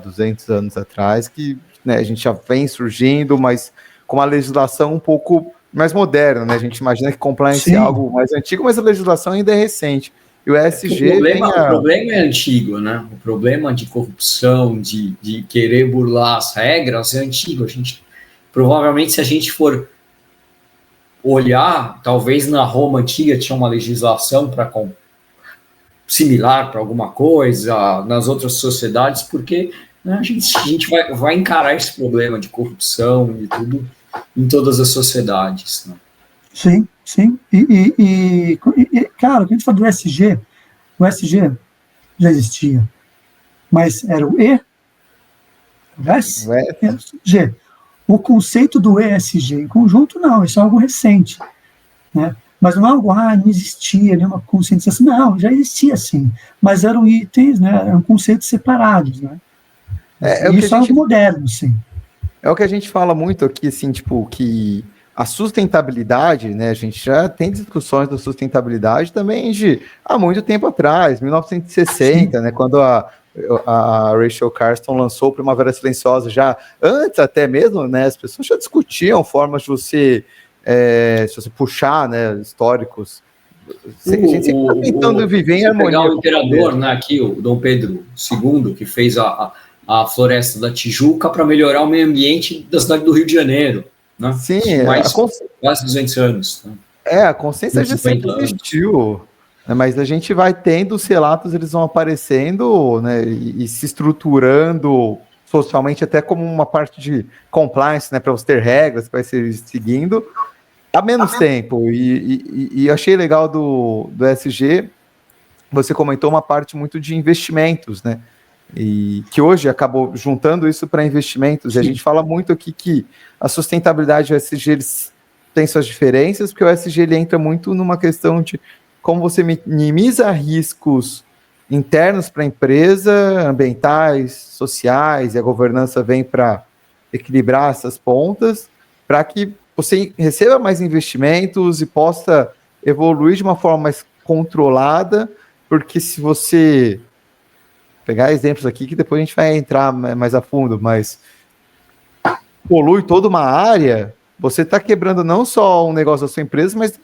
200 anos atrás, que, né, a gente já vem surgindo, mas com uma legislação um pouco mais moderna, né, a gente imagina que compliance é algo mais antigo, mas a legislação ainda é recente. E o ESG... O problema é antigo, né? O problema de corrupção, de querer burlar as regras é antigo. Provavelmente, se a gente for olhar, talvez na Roma antiga tinha uma legislação similar para alguma coisa, nas outras sociedades, porque, né, a gente vai encarar esse problema de corrupção e tudo em todas as sociedades, né? Sim. E, cara, quando a gente fala do ESG, o ESG já existia, mas era o ESG. O conceito do ESG em conjunto, não, isso é algo recente, né? Mas não é algo, não existia nenhuma conscientização, não, já existia sim, mas eram itens, né, eram conceitos separados, né? Isso é algo moderno, sim. É o que a gente fala muito aqui, assim, tipo, que a sustentabilidade, né, a gente já tem discussões da sustentabilidade também há muito tempo atrás, 1960, né, quando a Rachel Carson lançou Primavera Silenciosa, já antes até mesmo, né, as pessoas já discutiam formas de você, se você puxar, né, históricos. A gente sempre está tentando viver em harmonia. Pegar o imperador, né, aqui, o Dom Pedro II, que fez a Floresta da Tijuca para melhorar o meio ambiente da cidade do Rio de Janeiro. Né? Sim, quase 200 anos. Né? A consciência já sempre existiu, né, mas a gente vai tendo os relatos, eles vão aparecendo, né, e se estruturando socialmente até como uma parte de compliance, né, para você ter regras que vai ser seguindo há menos tempo. E eu achei legal do ESG, você comentou uma parte muito de investimentos, né? E que hoje acabou juntando isso para investimentos. Sim. E a gente fala muito aqui que a sustentabilidade e o ESG eles têm suas diferenças, porque o ESG ele entra muito numa questão de como você minimiza riscos internos para a empresa, ambientais, sociais, e a governança vem para equilibrar essas pontas, para que você receba mais investimentos e possa evoluir de uma forma mais controlada, porque se você pegar exemplos aqui, que depois a gente vai entrar mais a fundo, mas polui toda uma área, você está quebrando não só um negócio da sua empresa, mas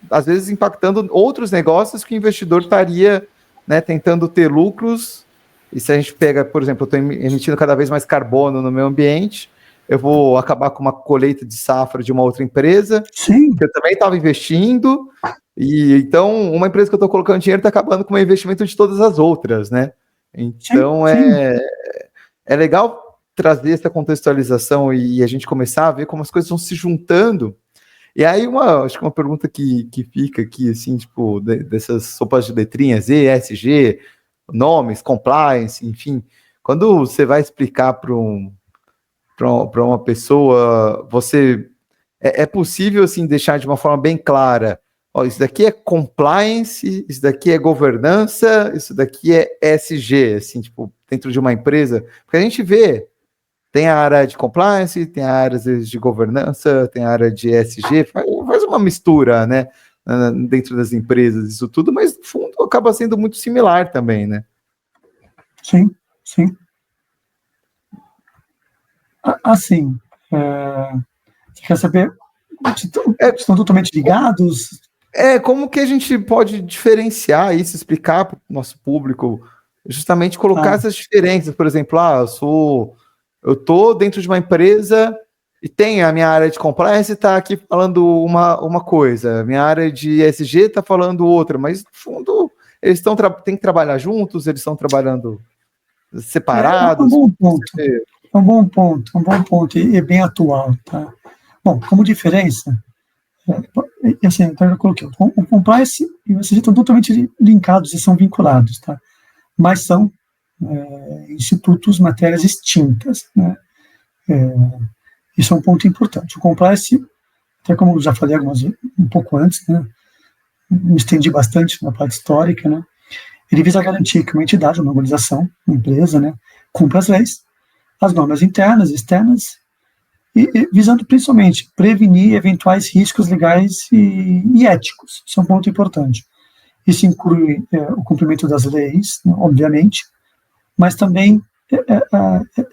às vezes impactando outros negócios que o investidor estaria, né, tentando ter lucros. E se a gente pega, por exemplo, eu estou emitindo cada vez mais carbono no meu ambiente, eu vou acabar com uma colheita de safra de uma outra empresa, Sim, que eu também estava investindo, e então uma empresa que eu estou colocando dinheiro está acabando com o investimento de todas as outras, né? Então é legal trazer essa contextualização e a gente começar a ver como as coisas vão se juntando. E aí, acho que uma pergunta que fica aqui, assim, tipo, dessas sopas de letrinhas, ESG, nomes, compliance, enfim, quando você vai explicar para uma pessoa, você é possível, assim, deixar de uma forma bem clara, ó, isso daqui é compliance, isso daqui é governança, isso daqui é ESG, assim, tipo, dentro de uma empresa, porque a gente vê, tem a área de compliance, tem a área de governança, tem a área de ESG, faz uma mistura, né, dentro das empresas, isso tudo, mas no fundo acaba sendo muito similar também, né? Sim, sim. Assim, você quer saber, estão totalmente ligados? Como que a gente pode diferenciar isso, explicar para o nosso público, justamente colocar essas diferenças, por exemplo, eu estou dentro de uma empresa e tem a minha área de compliance está aqui falando uma coisa, a minha área de ESG está falando outra, mas no fundo eles têm que trabalhar juntos, eles estão trabalhando separados. É um bom ponto e bem atual, tá? Bom, como diferença, assim, então eu coloquei, o compliance e o ESG estão totalmente linkados e são vinculados, tá? Mas são institutos, matérias distintas, né? Isso é um ponto importante. O compliance, até como eu já falei um pouco antes, né? Me estendi bastante na parte histórica, né? Ele visa garantir que uma entidade, uma organização, uma empresa, né, cumpra as leis, as normas internas e externas, e visando principalmente prevenir eventuais riscos legais e éticos. Isso é um ponto importante. Isso inclui o cumprimento das leis, né, obviamente, mas também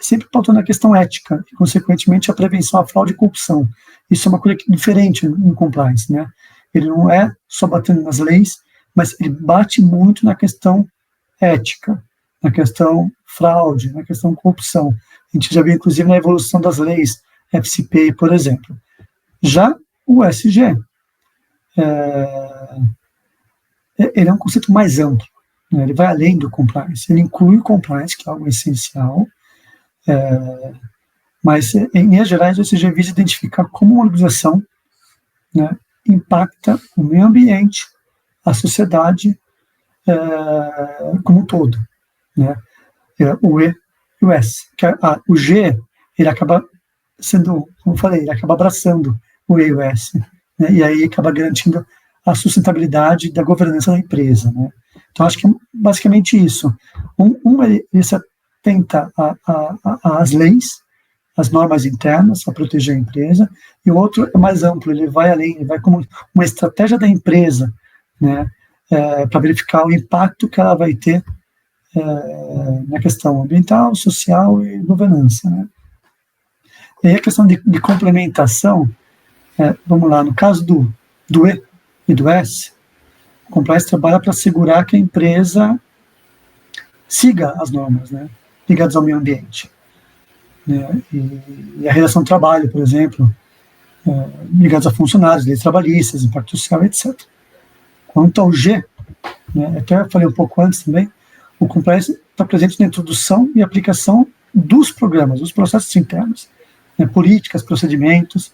sempre pautando a questão ética e, consequentemente, a prevenção à fraude e corrupção. Isso é uma coisa diferente em compliance, né? Ele não é só batendo nas leis, mas ele bate muito na questão ética, na questão fraude, na questão corrupção. A gente já viu, inclusive, na evolução das leis FCPA, por exemplo. Já o ESG, ele é um conceito mais amplo, né? Ele vai além do compliance, ele inclui o compliance, que é algo essencial, mas, em linhas gerais, o ESG visa identificar como uma organização, né, impacta o meio ambiente, a sociedade como um todo, né? O E e o S. O G, ele acaba sendo, como eu falei, ele acaba abraçando o E e o S, né? E aí acaba garantindo a sustentabilidade da governança da empresa, né? Então, acho que é basicamente isso. Ele se atenta às leis, às normas internas, para proteger a empresa, e o outro é mais amplo, ele vai além, ele vai como uma estratégia da empresa, né, para verificar o impacto que ela vai ter na questão ambiental, social e governança, né. E aí a questão de complementação, vamos lá, no caso do E e do S, o compliance trabalha para assegurar que a empresa siga as normas, né, ligadas ao meio ambiente, né, e a relação de trabalho, por exemplo, ligados a funcionários, leis trabalhistas, impacto social, etc. Quanto ao G, né, até eu falei um pouco antes também, o compliance está presente na introdução e aplicação dos programas, dos processos internos, né, políticas, procedimentos,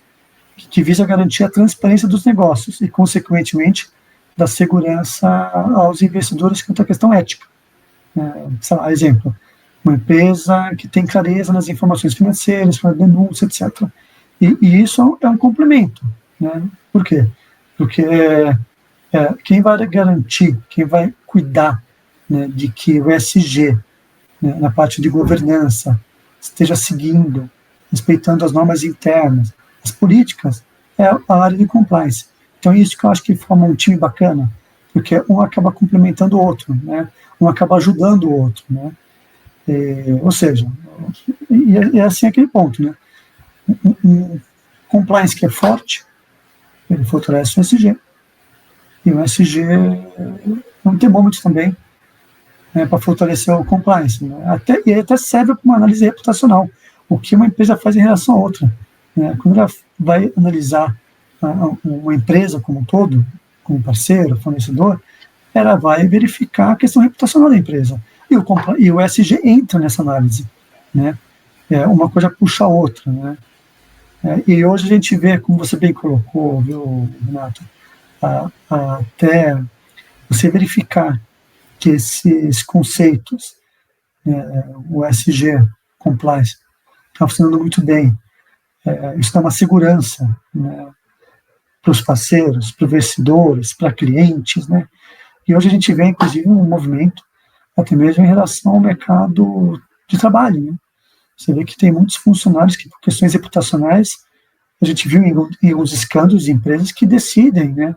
que visa garantir a transparência dos negócios e, consequentemente, da segurança aos investidores quanto à questão ética. Sei lá, exemplo, uma empresa que tem clareza nas informações financeiras, para denúncia, etc. E isso é um complemento. Né? Por quê? Porque quem vai garantir, quem vai cuidar, né, de que o ESG, né, na parte de governança, esteja seguindo, respeitando as normas internas, as políticas, é a área de compliance. Então, isso que eu acho que forma um time bacana, porque um acaba complementando o outro, né? Um acaba ajudando o outro, né? Ou seja, é assim aquele ponto, né? Um compliance que é forte, ele fortalece o ESG. E o ESG é um termômetro também, né, para fortalecer o compliance. Né? E até serve para uma análise reputacional, o que uma empresa faz em relação a outra. Né? Quando ela vai analisar uma empresa como um todo, como parceiro, fornecedor, ela vai verificar a questão reputacional da empresa. E o ESG entra nessa análise. Né? Uma coisa puxa a outra. Né? E hoje a gente vê, como você bem colocou, viu, Renato, até você verificar que esses conceitos, o ESG, compliance, está funcionando muito bem. Isso dá uma segurança, né, para os parceiros, para os investidores, para clientes, né? E hoje a gente vê, inclusive, um movimento, até mesmo em relação ao mercado de trabalho, né? Você vê que tem muitos funcionários que, por questões reputacionais, a gente viu em alguns escândalos de empresas que decidem, né,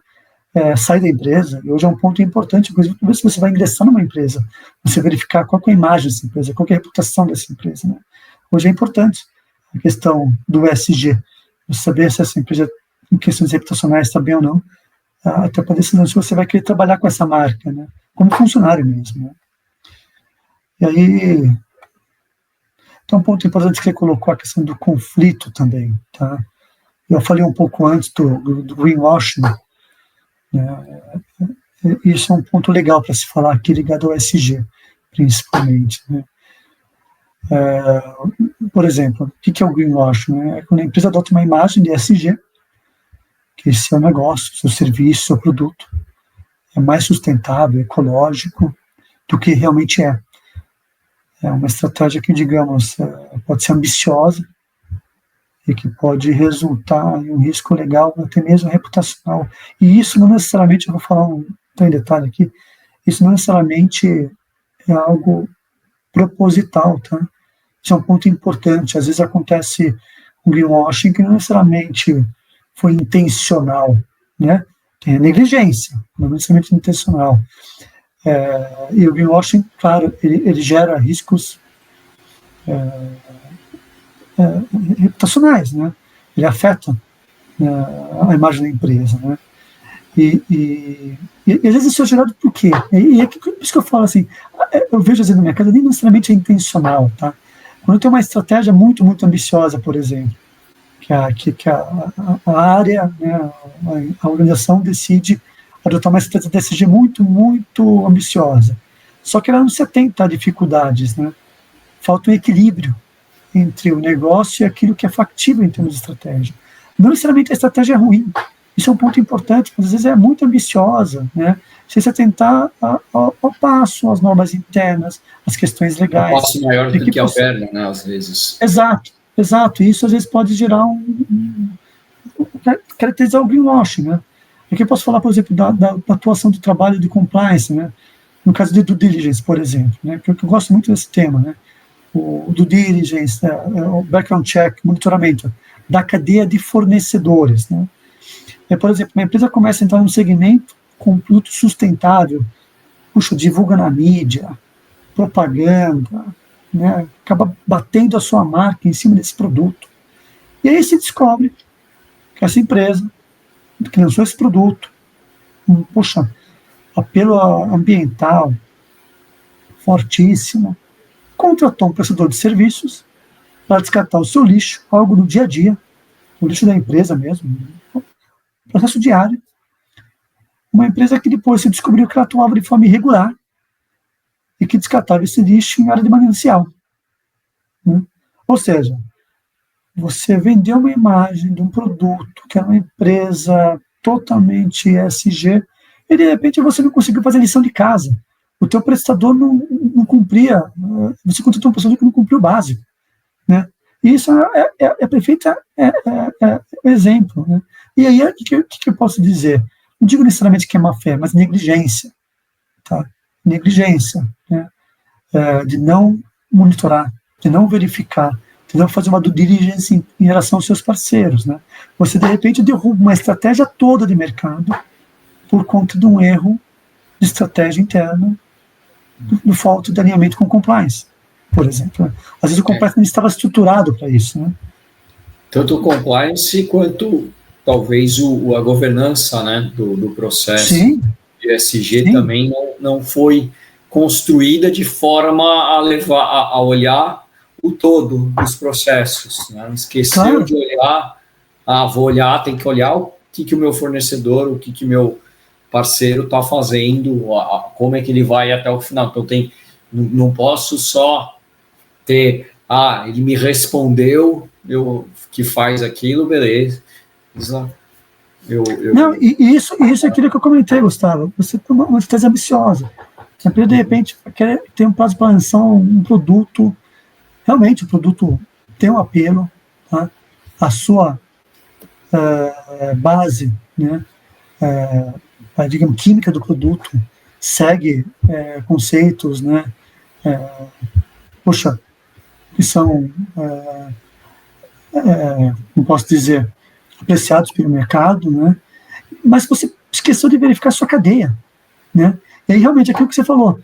sair da empresa. E hoje é um ponto importante, inclusive, para ver se você vai ingressar numa empresa, você verificar qual é a imagem dessa empresa, qual é a reputação dessa empresa, né? Hoje é importante a questão do ESG, saber se essa empresa, em questões reputacionais, está bem ou não, até para decisão se você vai querer trabalhar com essa marca, né, como funcionário mesmo. Né? E aí, então um ponto importante que você colocou, a questão do conflito também. Tá? Eu falei um pouco antes do greenwashing, né? Isso é um ponto legal para se falar aqui, ligado ao ESG, principalmente. Né? Por exemplo, o que é o greenwashing? Né? É quando a empresa adota uma imagem de ESG, que seu negócio, seu serviço, seu produto é mais sustentável, ecológico do que realmente é. É uma estratégia que, digamos, pode ser ambiciosa e que pode resultar em um risco legal, até mesmo reputacional. E isso não necessariamente, eu vou falar em detalhe aqui, isso não necessariamente é algo proposital, tá? Isso é um ponto importante. Às vezes acontece um greenwashing que não necessariamente foi intencional, né? Tem a negligência, não necessariamente intencional. E o greenwashing, claro, ele gera riscos reputacionais, né? Ele afeta a imagem da empresa, né? E às vezes isso é gerado por quê? E é por isso que eu falo assim, eu vejo às vezes no mercado, nem necessariamente é intencional, tá? Quando tem uma estratégia muito, muito ambiciosa, por exemplo, que a área, né, a organização decide adotar uma estratégia de ESG muito, muito ambiciosa. Só que ela não se atenta a dificuldades, né? Falta um equilíbrio entre o negócio e aquilo que é factível em termos de estratégia. Não necessariamente a estratégia é ruim. Isso é um ponto importante, porque às vezes é muito ambiciosa, né? Sem se atentar ao passo, às normas internas, às questões legais. Um passo maior do que a perna, né, às vezes. Exato. E isso às vezes pode gerar caracterizar o greenwashing, né? Aqui eu posso falar, por exemplo, da atuação do trabalho de compliance, né? No caso de due diligence, por exemplo, né? Porque eu gosto muito desse tema, né? O due diligence, o background check, monitoramento da cadeia de fornecedores, né? Por exemplo, uma empresa começa a entrar num segmento com um produto sustentável, divulga na mídia, propaganda, né, acaba batendo a sua marca em cima desse produto. E aí se descobre que essa empresa que lançou esse produto, apelo ambiental fortíssimo, contratou um prestador de serviços para descartar o seu lixo, algo no dia a dia, o lixo da empresa mesmo, processo diário. Uma empresa que depois se descobriu que ela atuava de forma irregular e que descartava esse lixo em área de manancial. Né? Ou seja, você vendeu uma imagem de um produto que é uma empresa totalmente ESG e, de repente, você não conseguiu fazer a lição de casa. O teu prestador não cumpria, você contratou um prestador que não cumpriu o básico, né? E isso é perfeito exemplo, né? E aí, o que eu posso dizer? Não digo necessariamente que é má fé, mas negligência, tá? Negligência, né? De não monitorar, de não verificar, de não fazer uma due diligence em relação aos seus parceiros, né? Você, de repente, derruba uma estratégia toda de mercado por conta de um erro de estratégia interna, do falta de alinhamento com compliance, por exemplo, né? Às vezes o compliance não estava estruturado para isso, né? Tanto o compliance quanto talvez a governança, né, do processo. Sim, de ESG sim. Também não foi construída de forma a levar a olhar o todo dos processos, né? Esqueceu Claro. de olhar, tem que olhar o que o meu fornecedor, o que meu parceiro está fazendo, como é que ele vai até o final. Então não posso só ter, ele me respondeu, que faz aquilo, beleza. Não, e isso é aquilo que eu comentei, Gustavo. Você tem uma estratégia ambiciosa. A empresa, de repente, quer ter um prazo para lançar um produto. Realmente, o produto tem um apelo, tá? A sua base, né? Digamos, química do produto segue conceitos, né? Que são, como posso dizer, apreciados pelo mercado, né? Mas você esqueceu de verificar a sua cadeia, né? E aí, realmente, aquilo que você falou,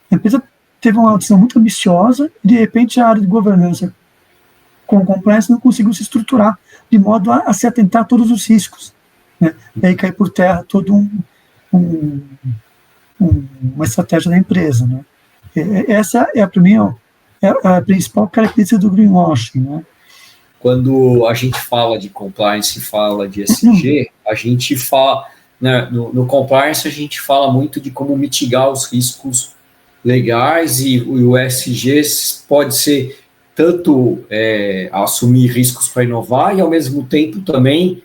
a empresa teve uma decisão muito ambiciosa e, de repente, a área de governança com o compliance não conseguiu se estruturar de modo a se atentar a todos os riscos, né? E aí cai por terra todo uma estratégia da empresa, né? Essa para mim, a principal característica do greenwashing, né? Quando a gente fala de compliance e fala de ESG, a gente fala, né, no compliance a gente fala muito de como mitigar os riscos legais, e o ESG pode ser tanto assumir riscos para inovar e, ao mesmo tempo, também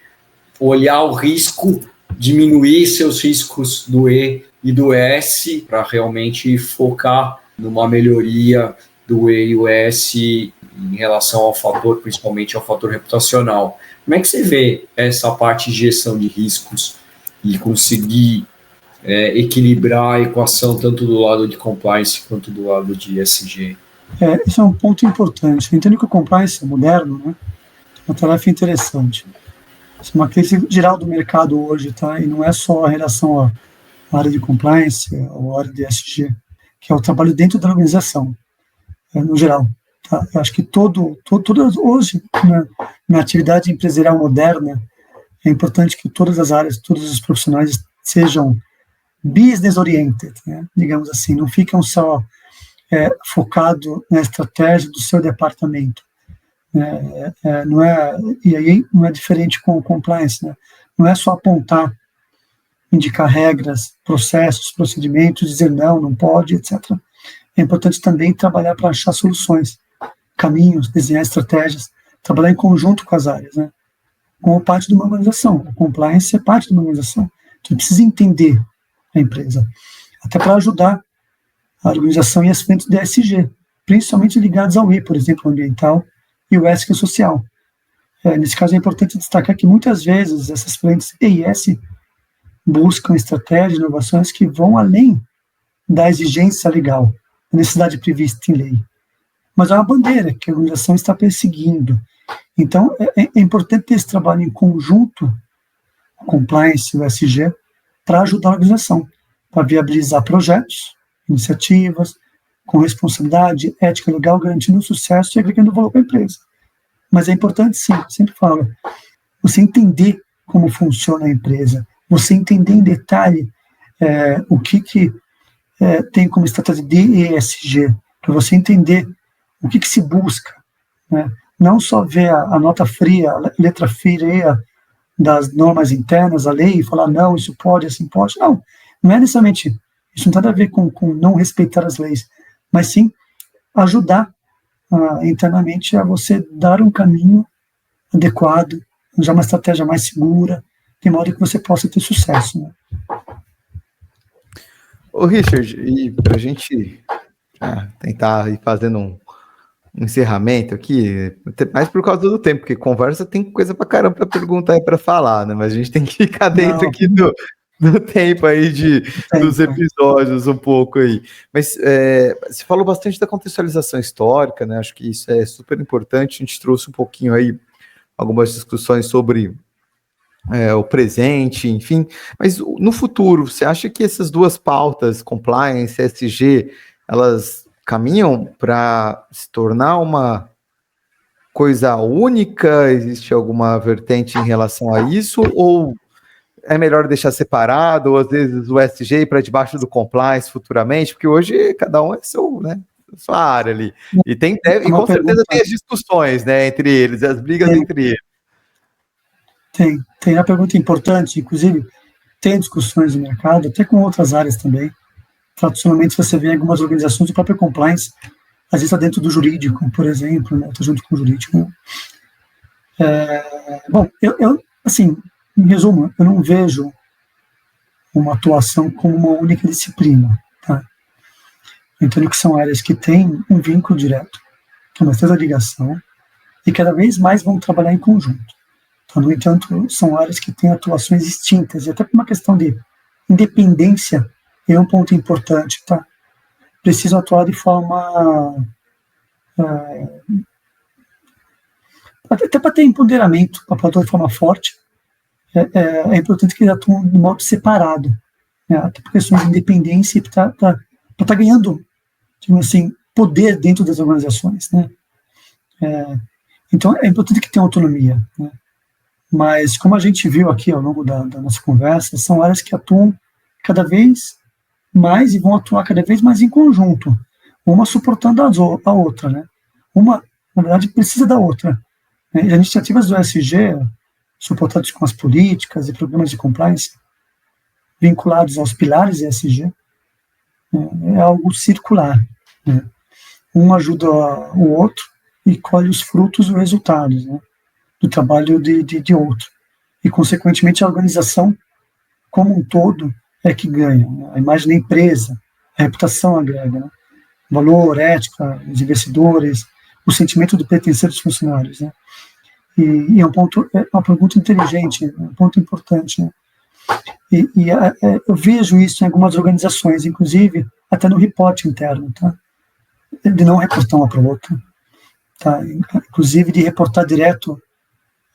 olhar o risco, diminuir seus riscos do E e do S para realmente focar numa melhoria do E e o S em relação ao fator, principalmente ao fator reputacional. Como é que você vê essa parte de gestão de riscos e conseguir equilibrar a equação tanto do lado de compliance quanto do lado de ESG? Esse é um ponto importante. Eu entendo que o compliance é moderno, né? Uma tarefa interessante. Isso é uma crise geral do mercado hoje, tá? E não é só a relação à área de compliance ou à área de ESG, que é o trabalho dentro da organização, no geral. Tá? Eu acho que hoje, na atividade empresarial moderna, é importante que todas as áreas, todos os profissionais sejam business-oriented, né? Digamos assim, não ficam só focado na estratégia do seu departamento. E aí não é diferente com o compliance, né? Não é só apontar, indicar regras, processos, procedimentos, dizer não pode, etc. É importante também trabalhar para achar soluções, caminhos, desenhar estratégias, trabalhar em conjunto com as áreas, né? Como parte de uma organização. O compliance é parte de uma organização. Então, precisa entender a empresa, até para ajudar a organização em aspectos de ESG, principalmente ligados ao E, por exemplo, ambiental, e o S, que é social. Nesse caso, é importante destacar que, muitas vezes, essas frentes E e S buscam estratégias, inovações que vão além da exigência legal, da necessidade prevista em lei. Mas é uma bandeira que a organização está perseguindo. Então, é importante ter esse trabalho em conjunto, compliance e o ESG, para ajudar a organização, para viabilizar projetos, iniciativas, com responsabilidade, ética legal, garantindo o sucesso e agregando valor para a empresa. Mas é importante, sim, sempre falo, você entender como funciona a empresa, você entender em detalhe o que tem como estratégia de ESG, para você entender o que se busca, né? Não só ver a nota fria, a letra fria das normas internas, a lei, e falar, não, isso pode, assim pode. Não é necessariamente, isso não tem nada a ver com não respeitar as leis, mas sim ajudar internamente a você dar um caminho adequado, usar uma estratégia mais segura, de modo que você possa ter sucesso, né? Ô, Richard, e para a gente tentar ir fazendo um encerramento aqui, mais por causa do tempo, porque conversa tem coisa para caramba para perguntar e para falar, né? Mas a gente tem que ficar dentro aqui do tempo aí dos episódios um pouco aí. Mas você falou bastante da contextualização histórica, né? Acho que isso é super importante. A gente trouxe um pouquinho aí algumas discussões sobre o presente, enfim. Mas no futuro, você acha que essas duas pautas, compliance e ESG, elas caminham para se tornar uma coisa única? Existe alguma vertente em relação a isso? Ou é melhor deixar separado, ou às vezes o ESG para debaixo do compliance futuramente? Porque hoje cada um é seu, né? Sua área ali. E com certeza tem as discussões, né, entre eles, as brigas entre eles. Tem uma pergunta importante, inclusive tem discussões no mercado, até com outras áreas também. Tradicionalmente você vê algumas organizações do próprio compliance, às vezes está dentro do jurídico, por exemplo, né, está junto com o jurídico. Bom, eu, assim, em resumo, eu não vejo uma atuação como uma única disciplina, tá? Eu entendo que são áreas que têm um vínculo direto, que é uma estreita ligação, e cada vez mais vão trabalhar em conjunto. Então, no entanto, são áreas que têm atuações distintas, e até por uma questão de independência, é um ponto importante, tá? Precisam atuar de forma... até para ter empoderamento, para atuar de forma forte, é importante que eles atuem de modo separado, né? Até por questões de independência e para estar ganhando, digamos assim, poder dentro das organizações, né? Então, é importante que tenha autonomia, né? Mas, como a gente viu aqui ao longo da nossa conversa, são áreas que atuam cada vez mais e vão atuar cada vez mais em conjunto, uma suportando a outra, né? Uma, na verdade, precisa da outra, né? E as iniciativas do ESG, suportadas com as políticas e programas de compliance, vinculados aos pilares ESG, é algo circular, né? Um ajuda o outro e colhe os frutos e os resultados, né, do trabalho de outro. E, consequentemente, a organização como um todo é que ganha, né? A imagem da empresa, a reputação agrega, né? Valor, ética, os investidores, o sentimento de pertencer dos funcionários, né? E é uma pergunta inteligente, um ponto importante, né? Eu vejo isso em algumas organizações, inclusive até no reporte interno, tá? De não reportar uma para a outra, tá? Inclusive de reportar direto,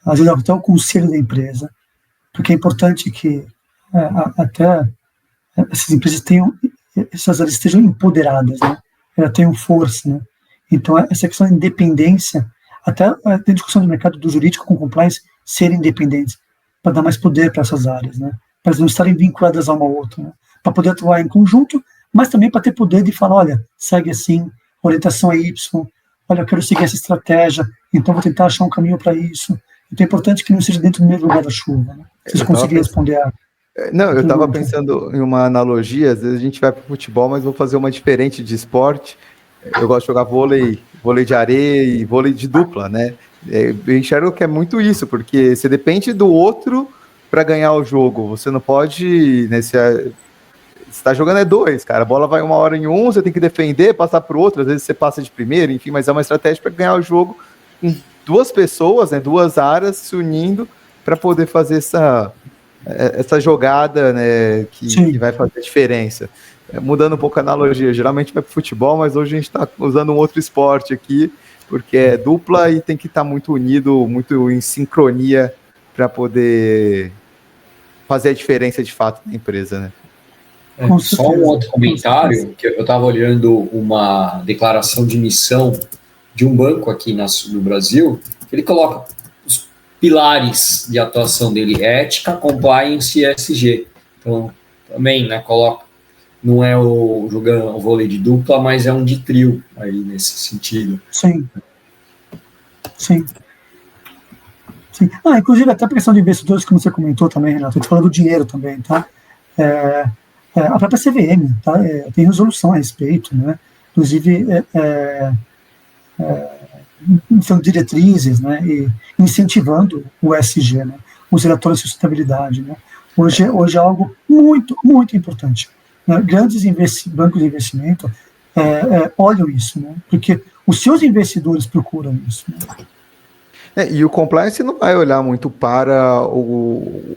às vezes até o conselho da empresa, porque é importante que até essas empresas essas áreas estejam empoderadas, né? Elas tenham força, né? Então essa questão de independência, até tem discussão do mercado do jurídico com compliance, serem independentes, para dar mais poder para essas áreas, né? Para elas não estarem vinculadas a uma outra, né? Para poder atuar em conjunto, mas também para ter poder de falar, olha, segue assim, orientação é Y, olha, eu quero seguir essa estratégia, então vou tentar achar um caminho para isso. Então é importante que não seja dentro do mesmo guarda-chuva, né? Vocês conseguirem responder Não, eu estava pensando em uma analogia, às vezes a gente vai para o futebol, mas vou fazer uma diferente de esporte. Eu gosto de jogar vôlei de areia e vôlei de dupla, né? Eu enxergo que é muito isso, porque você depende do outro para ganhar o jogo. Você não pode, né, você está jogando dois, cara. A bola vai uma hora em um, você tem que defender, passar para o outro. Às vezes você passa de primeiro, enfim, mas é uma estratégia para ganhar o jogo com duas pessoas, né, duas áreas se unindo para poder fazer essa jogada, né, que vai fazer diferença. Mudando um pouco a analogia, geralmente vai para o futebol, mas hoje a gente está usando um outro esporte aqui, porque é dupla e tem que estar muito unido, muito em sincronia para poder fazer a diferença de fato na empresa, né? Só um outro comentário, que eu estava olhando uma declaração de missão de um banco aqui no Brasil, ele coloca os pilares de atuação dele, ética, compliance e ESG. Então, também, né, coloca, não é jogando o vôlei de dupla, mas é um de trio aí nesse sentido. Sim. Inclusive, até a questão de investidores, como você comentou também, Renato, a gente falou do dinheiro também, tá? A própria CVM, tá? Tem resolução a respeito, né? Inclusive, são diretrizes, né, e incentivando o ESG, né, os relatórios de sustentabilidade, né. Hoje é algo muito, muito importante, né. Grandes bancos de investimento olham isso, né, porque os seus investidores procuram isso, né. E o compliance não vai olhar muito para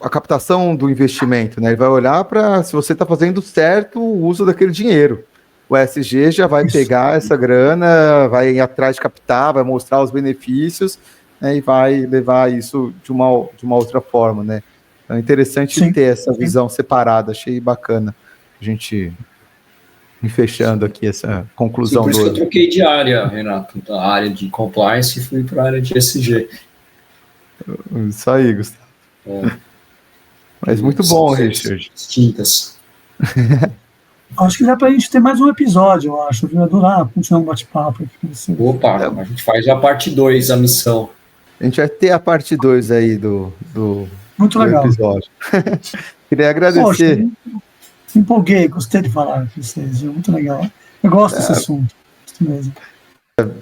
a captação do investimento, né? Ele vai olhar para se você está fazendo certo o uso daquele dinheiro. O ESG já vai pegar essa grana, vai ir atrás de captar, vai mostrar os benefícios, né, e vai levar isso de uma outra forma, né? Então é interessante ter essa visão separada, achei bacana a gente ir fechando aqui essa conclusão. Por isso que eu troquei de área, Renato, da área de compliance e fui para a área de ESG. Isso aí, Gustavo. Mas muito bom, Richard. Distintas. Acho que dá para a gente ter mais um episódio, eu acho. Eu ia adorar continuar um bate-papo. Opa, a gente faz a parte 2, a missão. A gente vai ter a parte 2 aí do muito legal. Episódio. Queria agradecer. Poxa, me empolguei, gostei de falar com vocês, viu? Muito legal. Eu gosto desse assunto. Mesmo.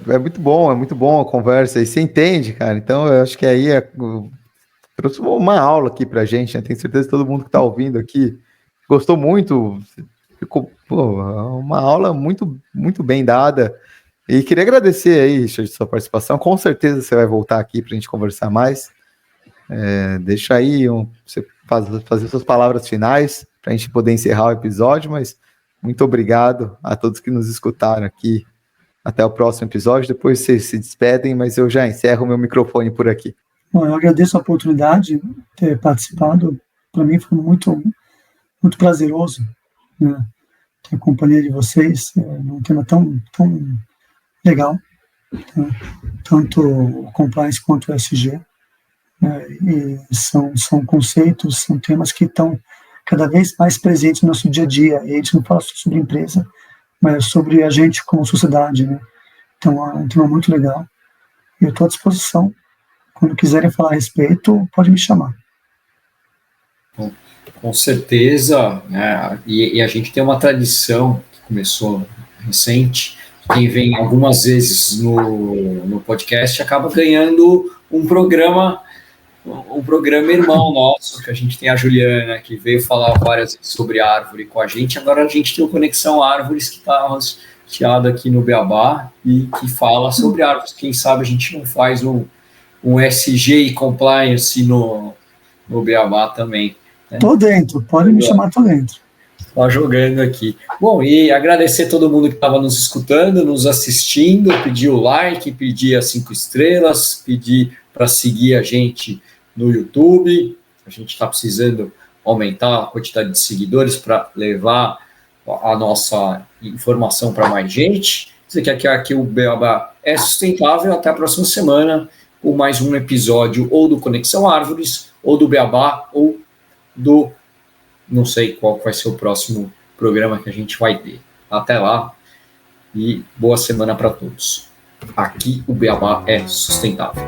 É muito bom a conversa. E você entende, cara. Então, eu acho que aí trouxe uma aula aqui pra gente, né? Tenho certeza que todo mundo que tá ouvindo aqui gostou muito. Ficou uma aula muito, muito bem dada. E queria agradecer aí, Richard, sua participação. Com certeza você vai voltar aqui para a gente conversar mais. Deixa aí você fazer suas palavras finais para a gente poder encerrar o episódio, mas muito obrigado a todos que nos escutaram aqui. Até o próximo episódio. Depois vocês se despedem, mas eu já encerro o meu microfone por aqui. Bom, eu agradeço a oportunidade de ter participado. Para mim foi muito, muito prazeroso, né, ter a companhia de vocês num tema tão legal, né, tanto o compliance quanto o ESG, né, e são conceitos, são temas que estão cada vez mais presentes no nosso dia a dia, e a gente não fala só sobre empresa, mas sobre a gente como sociedade, né. Então é um tema muito legal, e eu estou à disposição. Quando quiserem falar a respeito, pode me chamar. Com certeza, né? E a gente tem uma tradição que começou recente. Quem vem algumas vezes no podcast acaba ganhando um programa irmão nosso, que a gente tem a Juliana, que veio falar várias vezes sobre árvore com a gente. Agora a gente tem o Conexão Árvores, que está hosteado aqui no Beabá e que fala sobre árvores. Quem sabe a gente não faz um SG e compliance no Beabá também. Tô dentro, pode me chamar, tô dentro. Tá jogando aqui. Bom, e agradecer a todo mundo que estava nos escutando, nos assistindo, pedir o like, pedir as 5 estrelas, pedir para seguir a gente no YouTube. A gente está precisando aumentar a quantidade de seguidores para levar a nossa informação para mais gente. Dizer que aqui o Beabá é sustentável. Até a próxima semana com mais um episódio ou do Conexão Árvores, ou do Beabá, ou do... não sei qual vai ser o próximo programa que a gente vai ter. Até lá e boa semana para todos. Aqui o Beabá é sustentável.